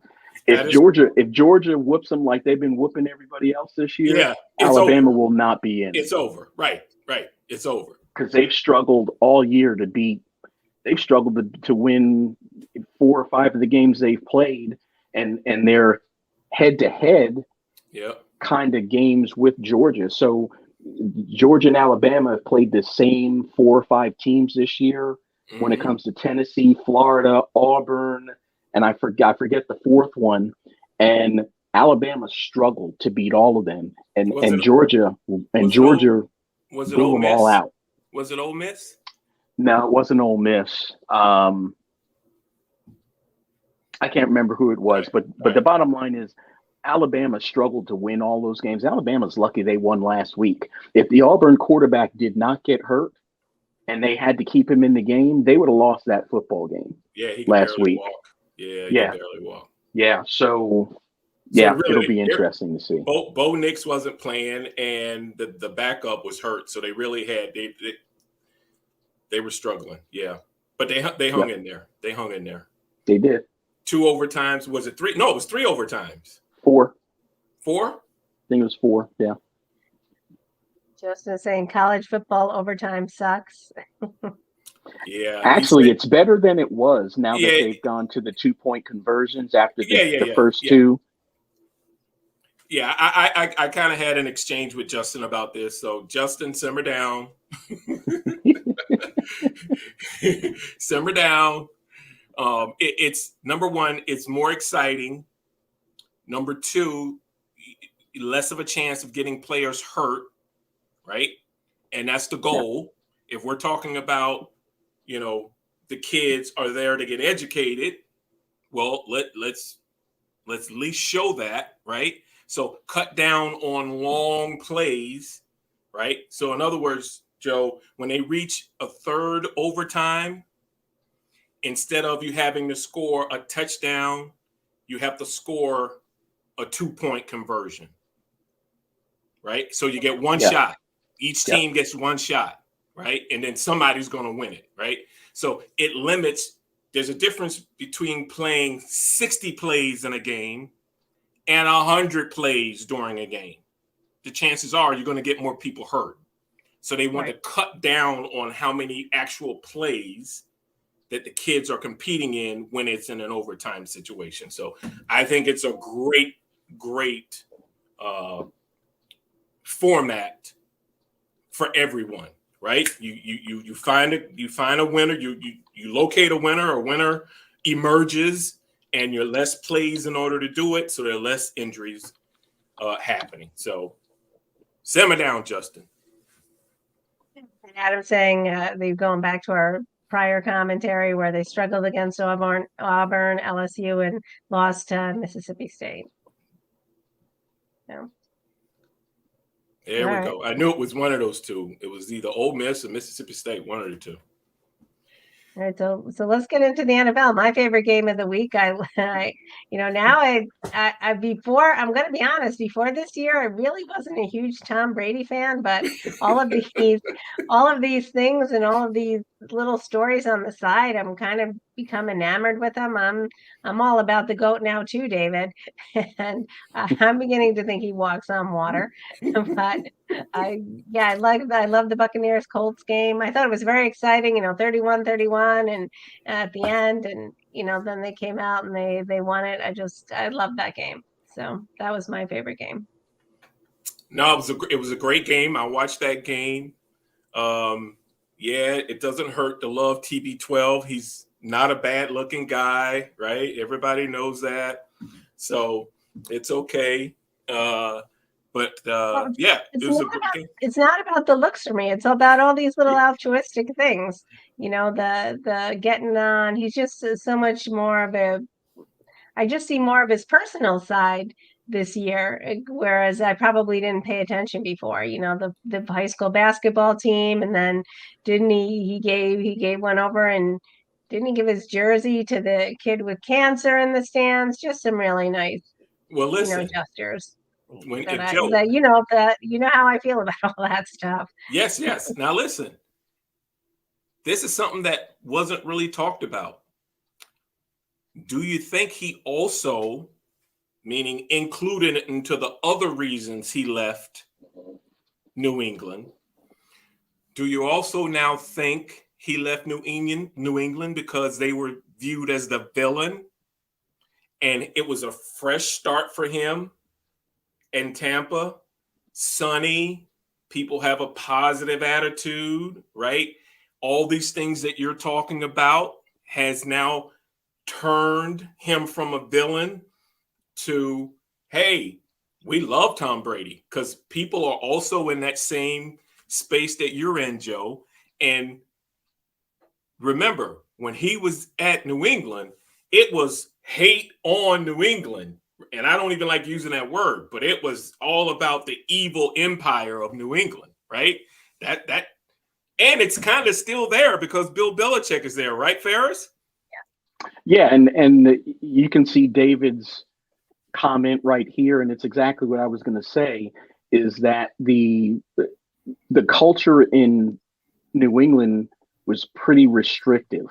That If is, Georgia whoops them like they've been whooping everybody else this year, yeah, it's Alabama over. will not be in It's over. Right, right. It's over. because they've struggled all year to beat. They've struggled to win 4 or 5 of the games they've played, and they're head to head Yeah. kind of games with Georgia. So Georgia and Alabama have played the same 4 or 5 teams this year. When it comes to Tennessee, Florida, Auburn, and I forget the fourth one, and Alabama struggled to beat all of them, and Georgia was it blew Ole them all Miss? out. Was it Ole Miss? No, it wasn't Ole Miss. I can't remember who it was, but the bottom line is Alabama struggled to win all those games. Alabama's lucky they won last week. If the Auburn quarterback did not get hurt and they had to keep him in the game, they would have lost that football game. Yeah, he last barely week. Walk. Yeah, Yeah. He barely walk. Yeah, so really, it'll be interesting to see. Bo Nix wasn't playing, and the backup was hurt, so they really had they were struggling. Yeah, but they hung in there. They hung in there. They did 2 overtimes. Was it 3? No, it was 3 overtimes. 4. 4? I think it was 4. Yeah. Justin saying college football overtime sucks. Yeah. Actually, it's better than it was now that Yeah. they've gone to the 2-point conversions after the Yeah. first 2. Yeah, I kind of had an exchange with Justin about this. So Justin, simmer down. Simmer down. It's number one, it's more exciting. Number 2, less of a chance of getting players hurt, right? And that's the goal. Yeah. If we're talking about, the kids are there to get educated, well, let's at least show that, right? So cut down on long plays, right? So in other words, Joe, when they reach a 3rd overtime, instead of you having to score a touchdown, you have to score a 2-point conversion, right? So you get one shot. Each team gets one shot, right? And then somebody's going to win it, right? So it limits. There's a difference between playing 60 plays in a game and 100 plays during a game. The chances are you're going to get more people hurt. So they want to cut down on how many actual plays that the kids are competing in when it's in an overtime situation. So I think it's a great format for everyone, right? You find a winner, you locate a winner emerges, and you're less plays in order to do it, so there are less injuries happening. So simmer down, Justin. And Adam saying they've gone back to our prior commentary where they struggled against Auburn, LSU, and lost to Mississippi State. Yeah. There we go. I knew it was one of those two. It was either Ole Miss or Mississippi State, one of the two. All right, so let's get into the NFL. My favorite game of the week. Before, I'm going to be honest, before this year, I really wasn't a huge Tom Brady fan, but all of these things and all of these little stories on the side, I'm kind of become enamored with them. I'm all about the GOAT now too, David, and I'm beginning to think he walks on water. But I love the Buccaneers Colts game. I thought it was very exciting, 31-31 and at the end, and then they came out and they won it. I love that game. So that was my favorite game. No, it was a great game. I watched that game. It doesn't hurt to love TB12. He's not a bad looking guy, right? Everybody knows that. So it's okay. It was a great game. It's not about the looks for me. It's about all these little altruistic things. The getting on. He's just so much more I just see more of his personal side this year, whereas I probably didn't pay attention before. The high school basketball team, and then didn't he gave one over and Didn't he give his jersey to the kid with cancer in the stands? Just some really nice, Well, listen, gestures when that Joe, that how I feel about all that stuff. yes. Now listen, this is something that wasn't really talked about. Do you think he also, meaning included into the other reasons he left New England, do you also now think he left New England because they were viewed as the villain and it was a fresh start for him in Tampa? Sunny, people have a positive attitude, right? All these things that you're talking about has now turned him from a villain to, hey, we love Tom Brady, because people are also in that same space that you're in, Joe. And remember, when he was at New England, it was hate on New England. And I don't even like using that word, but it was all about the evil empire of New England, right? That and it's kind of still there because Bill Belichick is there, right, Ferris? Yeah, and you can see David's comment right here, and it's exactly what I was going to say, is that the culture in New England was pretty restrictive.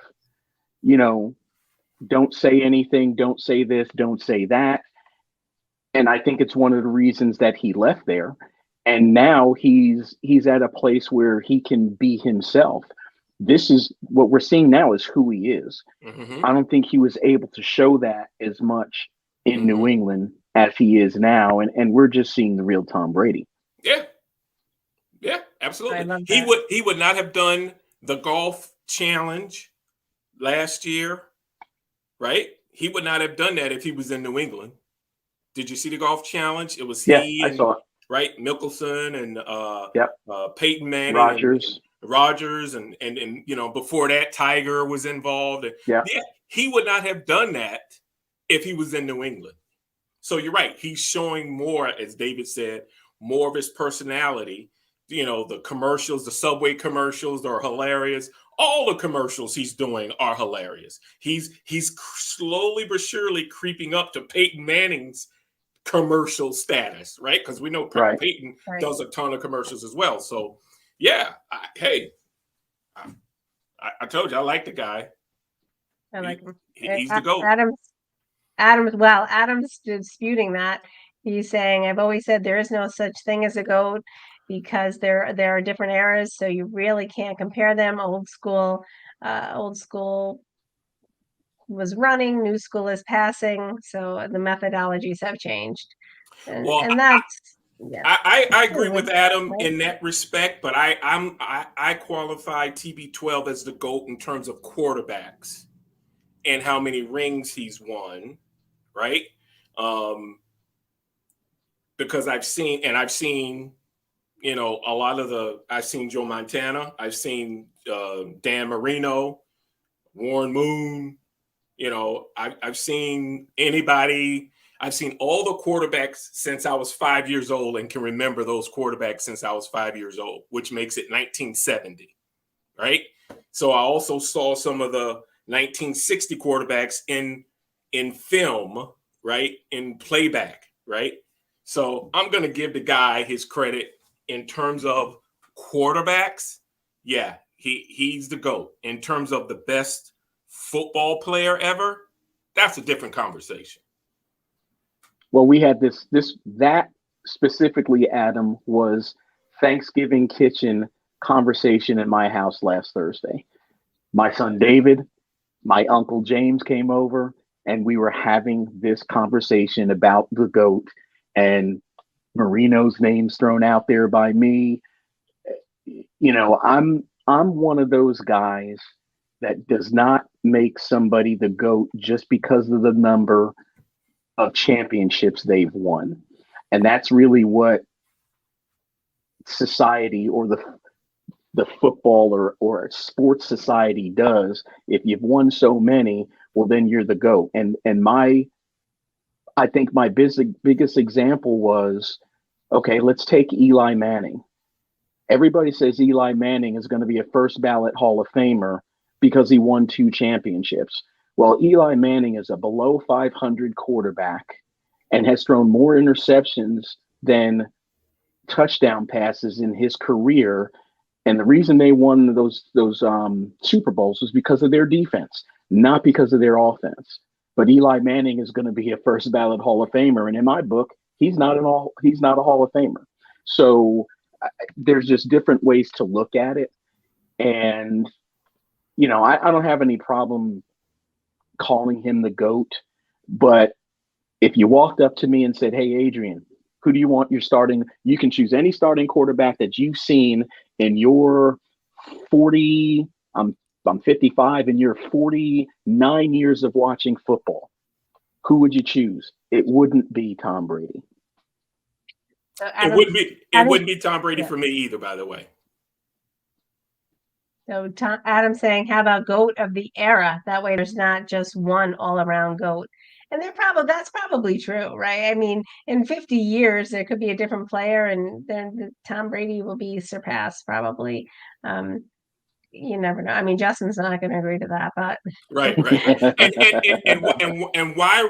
Don't say anything, don't say this, don't say that. And I think it's one of the reasons that he left there. And now he's at a place where he can be himself. This is what we're seeing now is who he is. Mm-hmm. I don't think he was able to show that as much in New England as he is now. And we're just seeing the real Tom Brady. Yeah. Yeah, absolutely. I love that. He would not have done the golf challenge last year, right? He would not have done that if he was in New England. Did you see the golf challenge? It was he I saw it. Right, Mickelson and Peyton Manning, Rogers, and before that Tiger was involved. Yeah, he would not have done that if he was in New England. So you're right. He's showing more, as David said, more of his personality. The commercials, the Subway commercials are hilarious. All the commercials he's doing are hilarious. He's slowly but surely creeping up to Peyton Manning's commercial status, right? Because we know Peyton does a ton of commercials as well. So, yeah, I told you I like the guy. I like him. He's the GOAT. Adam's disputing that. He's saying, I've always said there is no such thing as a GOAT because there are different eras, so you really can't compare them. Old school was running, new school is passing, so the methodologies have changed. And that's I agree with Adam in that respect, but I qualify TB12 as the GOAT in terms of quarterbacks and how many rings he's won, right? Because I've seen a lot of I've seen Joe Montana, I've seen Dan Marino, Warren Moon. I've seen anybody. I've seen all the quarterbacks since I was 5 years old and can remember those quarterbacks since I was 5 years old, which makes it 1970, right? So I also saw some of the 1960 quarterbacks in film, right? In playback, right? So I'm going to give the guy his credit in terms of quarterbacks. Yeah, he's the GOAT. In terms of the best football player ever, that's a different conversation. Well, we had that specifically, Adam, was Thanksgiving kitchen conversation in my house last Thursday. My son David, my uncle James came over, and we were having this conversation about the GOAT, and Marino's name's thrown out there by me. I'm one of those guys that does not make somebody the GOAT just because of the number of championships they've won. And that's really what society or the football or sports society does. If you've won so many, well, then you're the GOAT. And I think my biggest example was, okay, let's take Eli Manning. Everybody says Eli Manning is going to be a first ballot Hall of Famer, because he won 2 championships. Well, Eli Manning is a below 500 quarterback and has thrown more interceptions than touchdown passes in his career. And the reason they won those Super Bowls was because of their defense, not because of their offense. But Eli Manning is going to be a first ballot Hall of Famer, and in my book, he's not a Hall of Famer. So there's just different ways to look at it, and I don't have any problem calling him the GOAT. But if you walked up to me and said, "Hey, Adrian, who do you want your starting?" You can choose any starting quarterback that you've seen in your 40. I'm 55, in your 49 years of watching football. Who would you choose? It wouldn't be Tom Brady. So It wouldn't be Tom Brady for me either, by the way. So Adam's saying, how about GOAT of the era? That way there's not just one all-around GOAT. And that's probably true, right? I mean, in 50 years, there could be a different player, and then Tom Brady will be surpassed probably. You never know. I mean, Justin's not going to agree to that, but Right. And why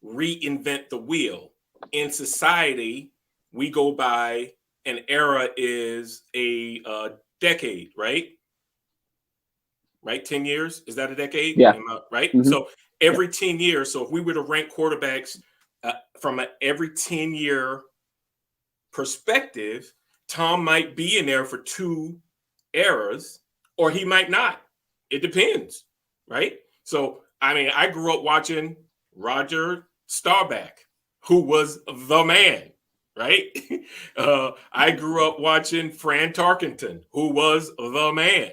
reinvent the wheel? In society, we go by an era is a decade, right? Right, 10 years, is that a decade? Yeah. Right. Mm-hmm. So every 10 years. So if we were to rank quarterbacks from every 10-year perspective, Tom might be in there for 2 eras, or he might not. It depends, right? So, I mean, I grew up watching Roger Staubach, who was the man, right? I grew up watching Fran Tarkenton, who was the man,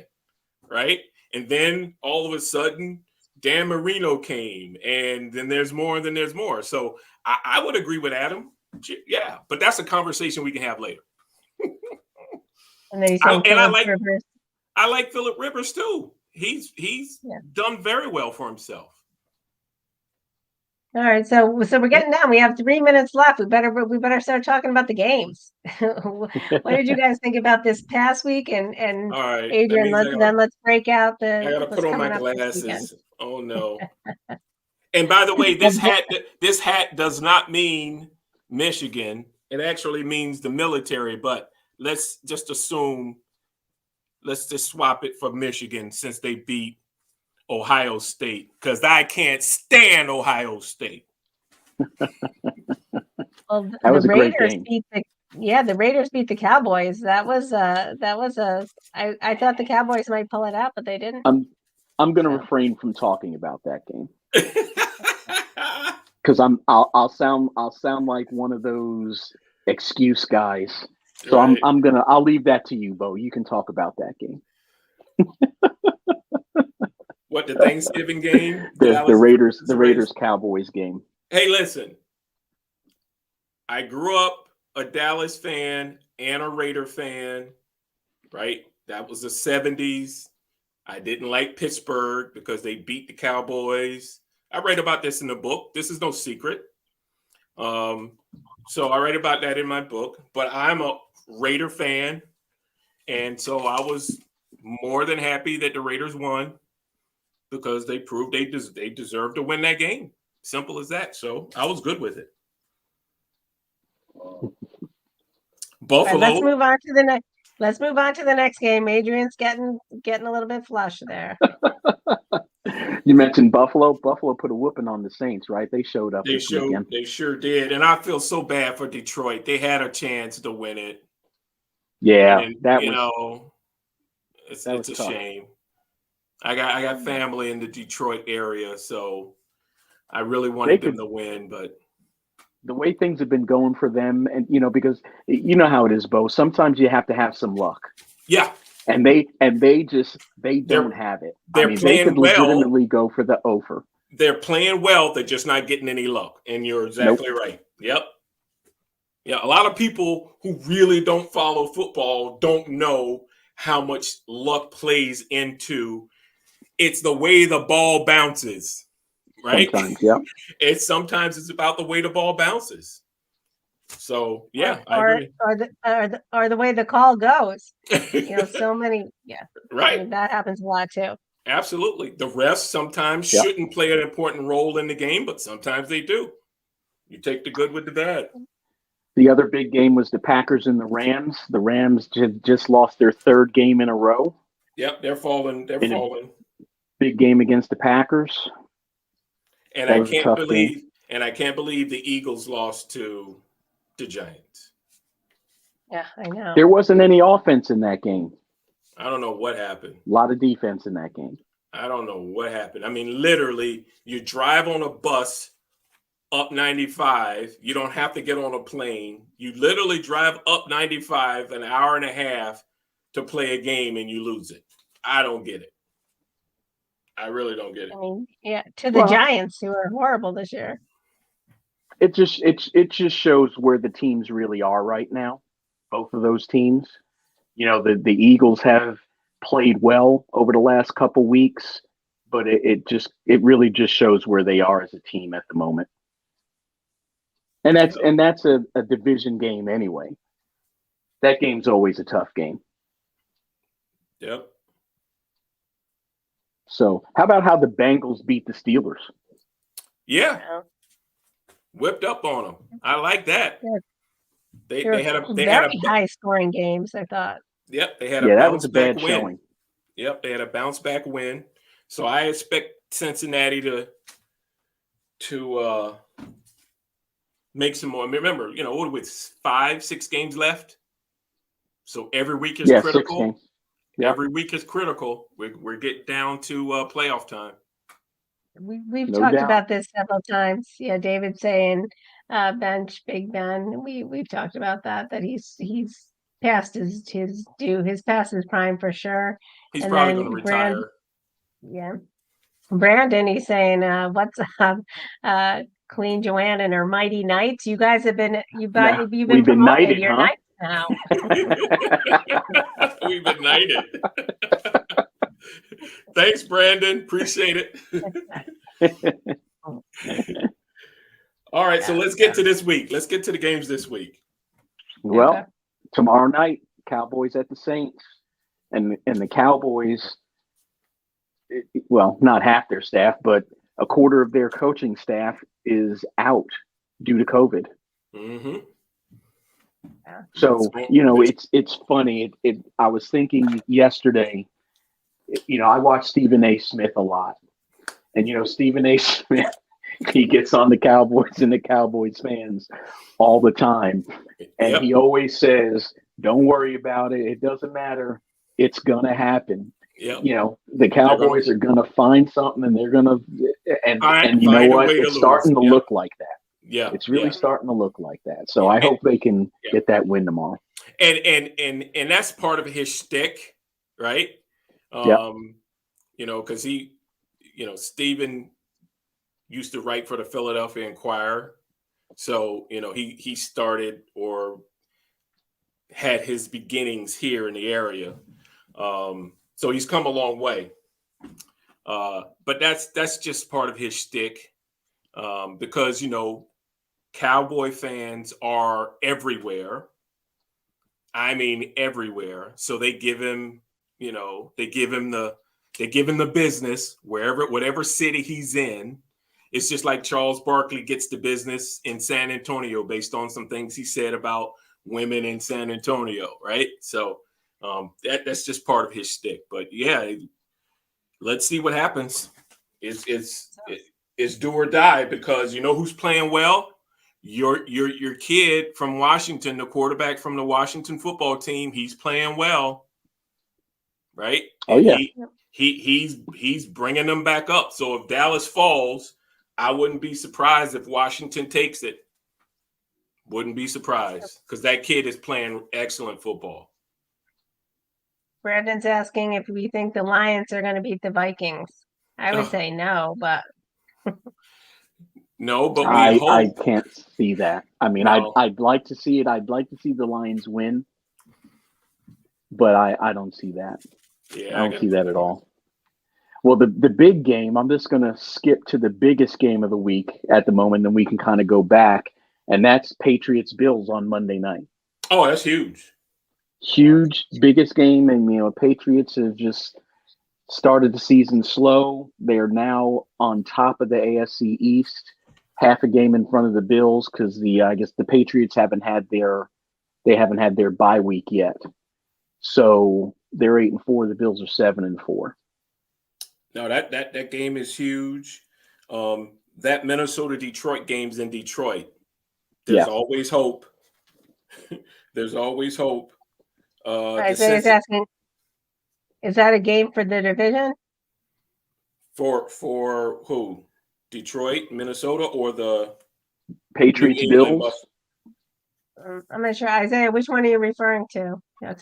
right? And then all of a sudden, Dan Marino came, and then there's more, and then there's more. So I would agree with Adam. Yeah, but that's a conversation we can have later. And then I like Phillip Rivers too. He's done very well for himself. All right, so we're getting down. We have 3 minutes left. We better start talking about the games. What did you guys think about this past week? And all right, Adrian, let's break out the. I gotta put on my glasses. Oh no! And by the way, this hat does not mean Michigan. It actually means the military. But let's just swap it for Michigan since they beat Ohio State, because I can't stand Ohio State. Well, that was a great game. The Raiders beat the Cowboys. I thought the Cowboys might pull it out, but they didn't. I'm going to refrain from talking about that game because I'll sound like one of those excuse guys. So right. I'll leave that to you, Bo. You can talk about that game. What, the Thanksgiving game? The Raiders Cowboys game. Hey, listen. I grew up a Dallas fan and a Raider fan, right? That was the 70s. I didn't like Pittsburgh because they beat the Cowboys. I write about this in the book. This is no secret. So I write about that in my book. But I'm a Raider fan, and so I was more than happy that the Raiders won, because they proved they deserved to win that game. Simple as that. So I was good with it. Buffalo. Right, let's move on to the next game. Adrian's getting a little bit flush there. You mentioned Buffalo. Buffalo put a whooping on the Saints, right? They showed up this weekend. They sure did. And I feel so bad for Detroit. They had a chance to win it. Yeah, and, it's a shame. I got family in the Detroit area, so I really wanted them to win, but the way things have been going for them, and because you know how it is, Bo. Sometimes you have to have some luck. Yeah. And they don't have it. They could legitimately go for the over. They're playing well. They're just not getting any luck. And you're exactly right. Yep. Yeah. A lot of people who really don't follow football don't know how much luck plays into. It's the way the ball bounces, right? Sometimes, yeah. Sometimes it's about the way the ball bounces. So yeah, I or agree. or the way the call goes. So many. Yeah, I Right. mean, that happens a lot too. Absolutely. The refs sometimes Yep. shouldn't play an important role in the game, but sometimes they do. You take the good with the bad. The other big game was the Packers and the Rams. The Rams just lost their third game in a row. Yep, they're falling. They're In a falling. big game against the Packers. And That I was a can't tough believe game. and I can't believe the Eagles lost to the Giants. Yeah, I know. There wasn't any offense in that game. I don't know what happened. A lot of defense in that game. I don't know what happened. I mean, literally, you drive on a bus up 95. You don't have to get on a plane. You literally drive up 95 an hour and a half to play a game and you lose it. I don't get it. I really don't get it. I mean, yeah, to the Well- Giants, who are horrible this year. It just shows where the teams really are right now. Both of those teams. The Eagles have played well over the last couple weeks, but it really just shows where they are as a team at the moment. And that's a division game anyway. That game's always a tough game. Yep. So how about how the Bengals beat the Steelers? Yeah. Yeah. Whipped up on them. I like that. Yeah. They had a very high scoring games, I thought. Yep, they had a Yeah, that bounce was a back bad win. showing. Yep, they had a bounce back win. So I expect Cincinnati to make some more. Remember, what with 5-6 games left. So every week is Yeah, critical. 6 games. Yep. Every week is critical. We're getting down to playoff time. We've No talked doubt. about this several times. Yeah, David saying bench Big Ben. We've talked about that he's past his due. His past his prime for sure. He's And probably then going to retire. Yeah. Brandon, he's saying, what's up? Clean Joanne and her Mighty Knights. You guys have been you've been we've been promoted. knighted, You're huh? knights now. We've been knighted. Thanks, Brandon. Appreciate it. All right, so let's get to this week. Let's get to the games this week. Well, Okay. tomorrow night, Cowboys at the Saints, and the Cowboys. Well, not half their staff, but a quarter of their coaching staff is out due to COVID. Mm-hmm. So it's funny. I was thinking yesterday. I watch Stephen A. Smith a lot, and Stephen A. Smith, he gets on the Cowboys and the Cowboys fans all the time, and Yep. he always says, "Don't worry about it. It doesn't matter. It's gonna happen." Yep. The Cowboys are gonna find something, and they're gonna and you know Find a what? way to It's starting to lose. Yep. look like that. Yeah. It's really yeah. starting to look like that. So Yeah. I hope they can Yeah. get that win tomorrow. And that's part of his shtick, right? Yep. Because Stephen used to write for the Philadelphia Inquirer. So, he started or had his beginnings here in the area. So he's come a long way. But that's just part of his shtick. Because, Cowboy fans are everywhere. I mean, everywhere. So they give him, they give him the business whatever city he's in. It's just like Charles Barkley gets the business in San Antonio based on some things he said about women in San Antonio, right? So that's just part of his shtick. But yeah, let's see what happens. It's do or die, because who's playing well? Your kid from Washington, the quarterback from the Washington football team, he's playing well, right? Oh, yeah. He's bringing them back up. So if Dallas falls, I wouldn't be surprised if Washington takes it. Wouldn't be surprised, because that kid is playing excellent football. Brandon's asking if we think the Lions are going to beat the Vikings. I would say no, but No, but we I hope. can't see that. I mean, No. I'd like to see it. I'd like to see the Lions win, but I don't see that. Yeah, I don't see that at all. Well, the big game, I'm just going to skip to the biggest game of the week at the moment, and we can kind of go back. and that's Patriots Bills on Monday night. Oh, that's huge. Huge, biggest game, and Patriots have just started the season slow. They're now on top of the AFC East, half a game in front of the Bills because I guess the Patriots haven't had their bye week yet. So they're 8-4. The Bills are 7-4. No, that game is huge. That Minnesota-Detroit game's in Detroit. There's always hope. There's always hope. Isaiah's asking, is that a game for the division? For who? Detroit, Minnesota, or the Patriots Bills? I'm not sure, Isaiah. Which one are you referring to? He'll have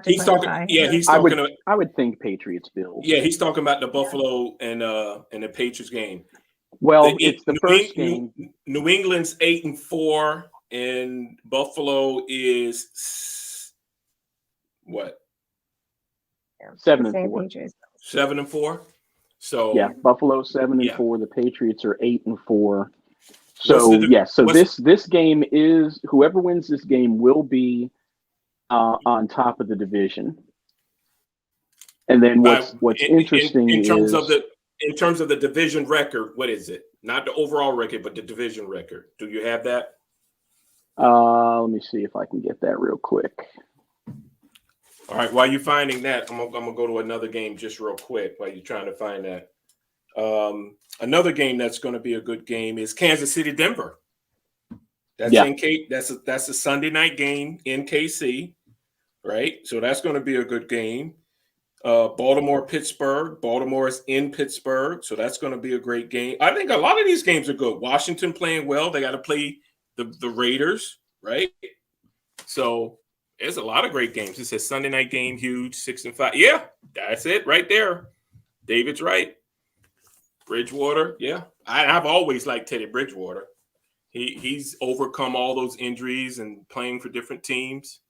to He's clarify. talking. Yeah, he's talking. I would think Patriots Bills. Yeah, he's talking about the Buffalo and the Patriots game. Well, it's the first game. New England's 8-4, and Buffalo is what? 7-4. 7-4. So yeah, Buffalo 7-4. The Patriots are 8-4. So this game is, whoever wins this game will be on top of the division. And then what's interesting in terms of the division record, what is it? Not the overall record, but the division record. Do you have that? Let me see if I can get that real quick. All right. While you're finding that, I'm gonna go to another game just real quick while you're trying to find that. Another game that's going to be a good game is Kansas City Denver. That's a Sunday night game in KC, right? So that's going to be a good game. Baltimore Pittsburgh. Baltimore is in Pittsburgh, so that's going to be a great game. I think a lot of these games are good. Washington playing well. They got to play the Raiders, right? So there's a lot of great games. It's a Sunday night game, huge, 6-5. Yeah, that's it right there. David's right. Bridgewater, yeah. I've always liked Teddy Bridgewater. He's overcome all those injuries and playing for different teams.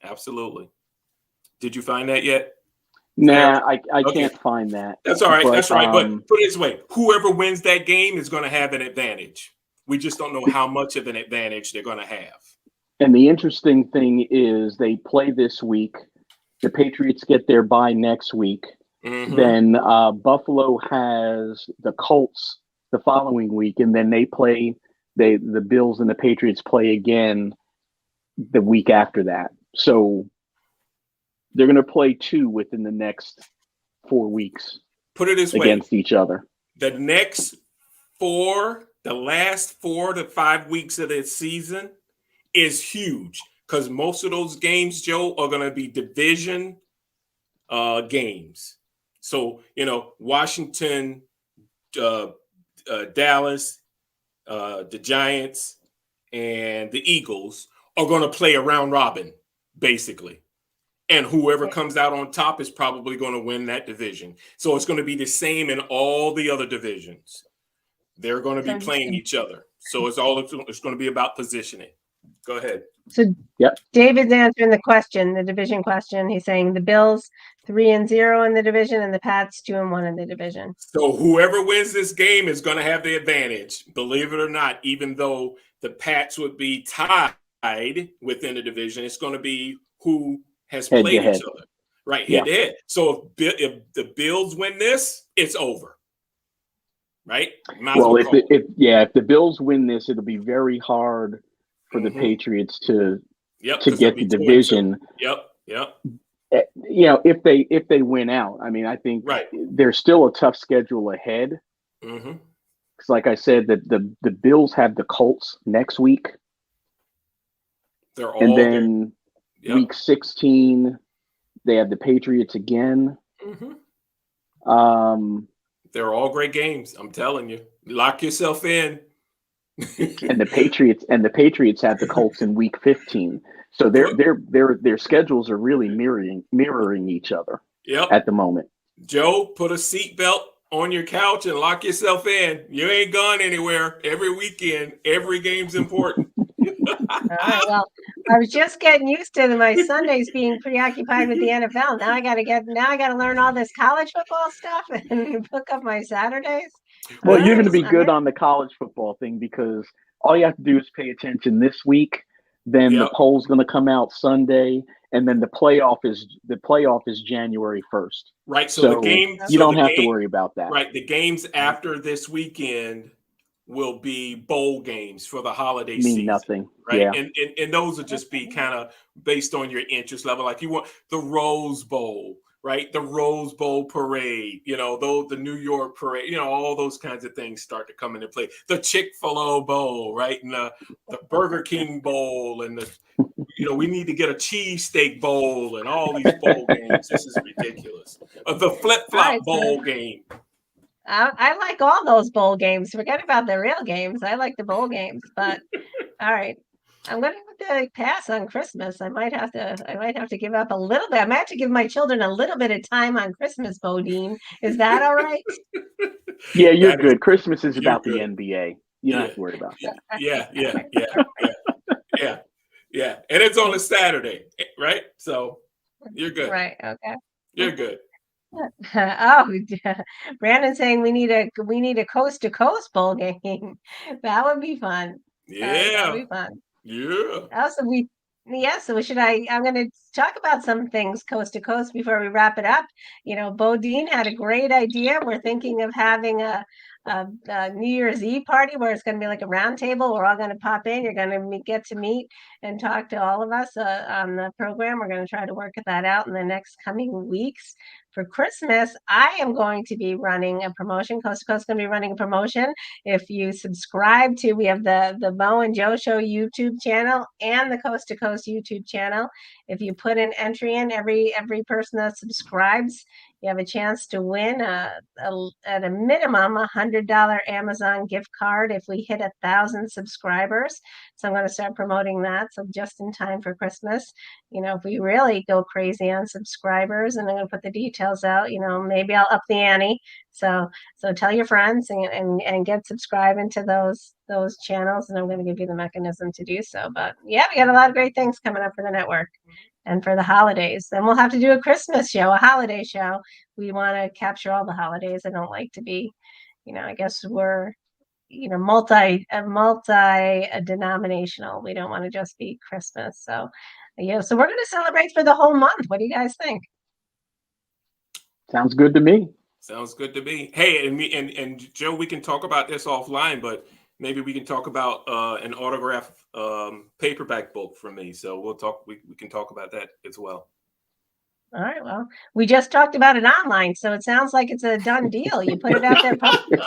Absolutely. Did you find that yet? Nah, I can't find that. That's all right. That's right. But put it this way, whoever wins that game is going to have an advantage. We just don't know how much of an advantage they're going to have. And the interesting thing is they play this week. The Patriots get their bye next week. Mm-hmm. Then Buffalo has the Colts the following week, and then they play the Bills and the Patriots play again the week after that. So they're going to play 2 within the next 4 weeks. Put it this way, against each other. The last 4 to 5 weeks of the season is huge because most of those games, Joe, are going to be division games. So, Washington, Dallas, the Giants, and the Eagles are going to play a round robin, basically. And whoever comes out on top is probably going to win that division. So it's going to be the same in all the other divisions. They're going to be playing each other. So it's going to be about positioning. Go ahead. So David's answering the division question. He's saying the Bills 3-0 in the division and the Pats 2-1 in the division. So whoever wins this game is going to have the advantage, believe it or not, even though the Pats would be tied within the division. It's going to be who has played each other. Right, head to head. So if the Bills win this, it's over. Right? If the Bills win this, it'll be very hard for the Patriots to get the division. Yep. If they win out, I mean, I think there's still a tough schedule ahead. Mm-hmm. Because, like I said, the Bills have the Colts next week. They're all and then week 16, they have the Patriots again. Mm-hmm. They're all great games. I'm telling you, lock yourself in. and the Patriots have the Colts in week 15. So their schedules are really mirroring each other at the moment. Joe, put a seatbelt on your couch and lock yourself in. You ain't gone anywhere. Every weekend, every game's important. All right, well, I was just getting used to my Sundays being preoccupied with the NFL. Now I got to learn all this college football stuff and book up my Saturdays. Well, you're going to be good on the college football thing because all you have to do is pay attention this week. Then the Yep. poll's going to come out Sunday, and then the playoff is January 1st. Right. So, So the game you so don't the have to game- worry about that. Right. The games after this weekend will be bowl games for the holiday Mean season. nothing. Right. Yeah. And those will just be kind of based on your interest level. Like you want the Rose Bowl, right? The Rose Bowl parade, the New York parade, all those kinds of things start to come into play. The Chick-fil-A Bowl, right? And the Burger King Bowl, and we need to get a cheesesteak bowl and all these bowl games. This is ridiculous. The flip-flop Right, bowl game. I like all those bowl games. Forget about the real games. I like the bowl games, but all right. I'm going to have to pass on Christmas. I might have to give up a little bit. I might have to give my children a little bit of time on Christmas, Bodine. Is that all right? Yeah, you're That is- good. Christmas is you're about good. the NBA. You don't have to worry about that. Yeah. And it's on a Saturday, right? So you're good. Right. Okay. You're good. Oh, Brandon saying we need a coast to coast bowl game. That would be fun. That Yeah. would be fun. Yeah. Also, I'm going to talk about some things coast to coast before we wrap it up. Bodine had a great idea. We're thinking of having a New Year's Eve party where it's going to be like a round table. We're all going to pop in. You're going to get to meet and talk to all of us on the program. We're going to try to work that out in the next coming weeks. For Christmas, I am going to be running a promotion. Coast to Coast is going to be running a promotion. If you subscribe we have the Mo and Joe Show YouTube channel and the Coast to Coast YouTube channel. If you put an entry in, every person that subscribes, you have a chance to win at a minimum $100 Amazon gift card if we hit 1,000 subscribers. So I'm going to start promoting that. So just in time for Christmas, if we really go crazy on subscribers, and I'm going to put the details out, maybe I'll up the ante. So tell your friends and get subscribed into those channels, and I'm going to give you the mechanism to do so. But yeah, we got a lot of great things coming up for the network and for the holidays. Then we'll have to do a Christmas show, a holiday show. We want to capture all the holidays. I don't like to be, I guess we're, multi-denominational. We don't want to just be Christmas. So so we're going to celebrate for the whole month. What do you guys think? Sounds good to me. Sounds good to me. Hey, and Joe, we can talk about this offline, but maybe we can talk about an autograph paperback book from me. So we'll talk. We can talk about that as well. All right. Well, we just talked about it online, so it sounds like it's a done deal. You put it out there publicly.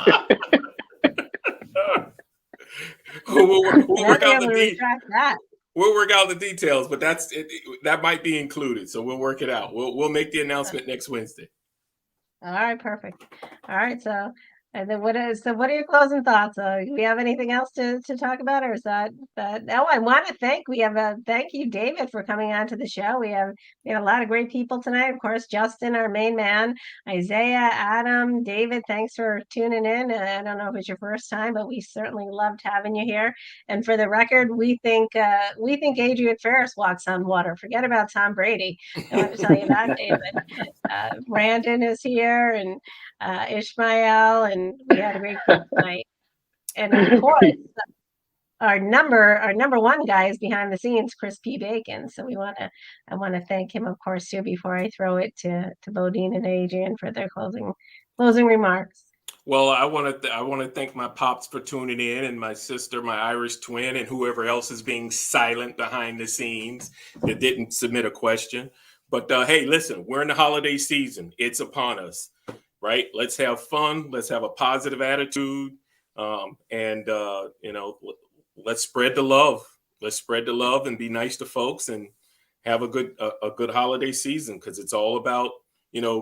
We'll work Be out able to retract that. We'll work out the details, but that might be included. So we'll work it out. We'll make the announcement next Wednesday. All right, perfect. All right, so and then what are your closing thoughts? Do we have anything else to talk about, or is that? Oh, I want to thank you, David, for coming on to the show. We had a lot of great people tonight. Of course, Justin, our main man, Isaiah, Adam, David. Thanks for tuning in. I don't know if it's your first time, but we certainly loved having you here. And for the record, we think Adrian Ferris walks on water. Forget about Tom Brady. I want to tell you that, David. Brandon is here, and Ishmael, and we had a great group tonight. And of course, our number one guy is behind the scenes, Chris P. Bacon. So I want to thank him, of course, too, before I throw it to Bodine and Adrian for their closing remarks. Well, I want to thank my pops for tuning in, and my sister, my Irish twin, and whoever else is being silent behind the scenes that didn't submit a question. But hey, listen, we're in the holiday season. It's upon us. Right? Let's have fun. Let's have a positive attitude. And let's spread the love. Let's spread the love and be nice to folks and have a good holiday season, because it's all about,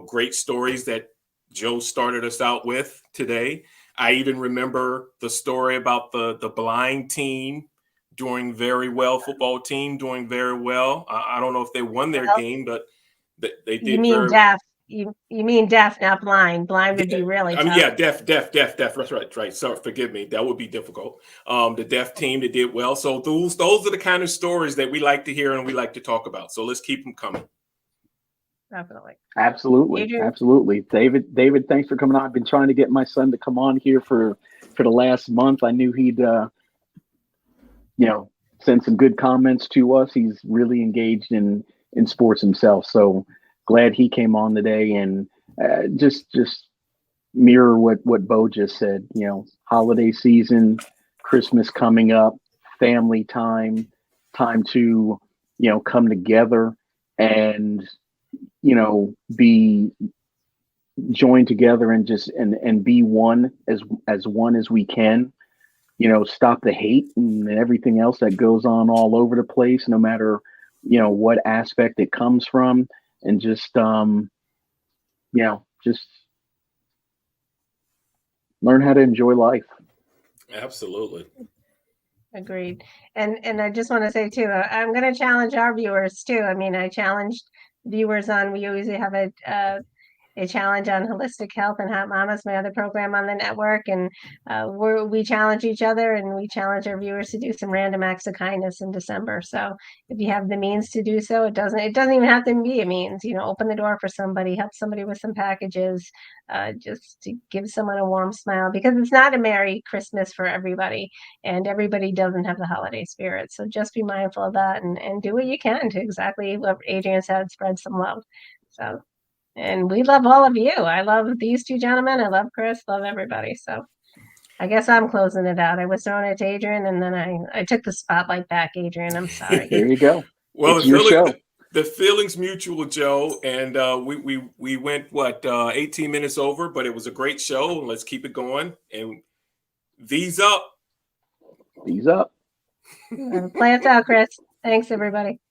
great stories that Joe started us out with today. I even remember the story about the blind team doing very well, football team doing very well. I don't know if they won their game, but they did. You mean deaf? You mean deaf, not blind? Blind would be really tough. Yeah, deaf. That's right. Sorry, forgive me. That would be difficult. The deaf team that did well. So those are the kind of stories that we like to hear and we like to talk about. So let's keep them coming. Definitely. Absolutely. Adrian? Absolutely. David, thanks for coming on. I've been trying to get my son to come on here for the last month. I knew he'd sent some good comments to us. He's really engaged in sports himself. So glad he came on today, and just mirror what Bo just said. Holiday season, Christmas coming up, family time to come together and be joined together and just and be one as one as we can. Stop the hate and everything else that goes on all over the place, no matter what aspect it comes from, and just just learn how to enjoy life. Absolutely. Agreed. And I just want to say too, I'm going to challenge our viewers too. I mean, I challenged viewers on, we always have a challenge on holistic health and Hot Mamas, my other program on the network, and we challenge each other, and we challenge our viewers to do some random acts of kindness in December. So if you have the means to do so, it doesn't even have to be a means. Open the door for somebody, help somebody with some packages, just to give someone a warm smile, because it's not a Merry Christmas for everybody, and everybody doesn't have the holiday spirit. So just be mindful of that, and do what you can to exactly what Adrian said, spread some love. So. And we love all of you. I love these two gentlemen. I love Chris. Love everybody. So I guess I'm closing it out. I was throwing it to Adrian, and then I took the spotlight back, Adrian. I'm sorry. There you go. Well, it's your show. The feeling's mutual, Joe. And we went, 18 minutes over, but it was a great show. Let's keep it going. And V's up. V's up. Play us out, Chris. Thanks, everybody.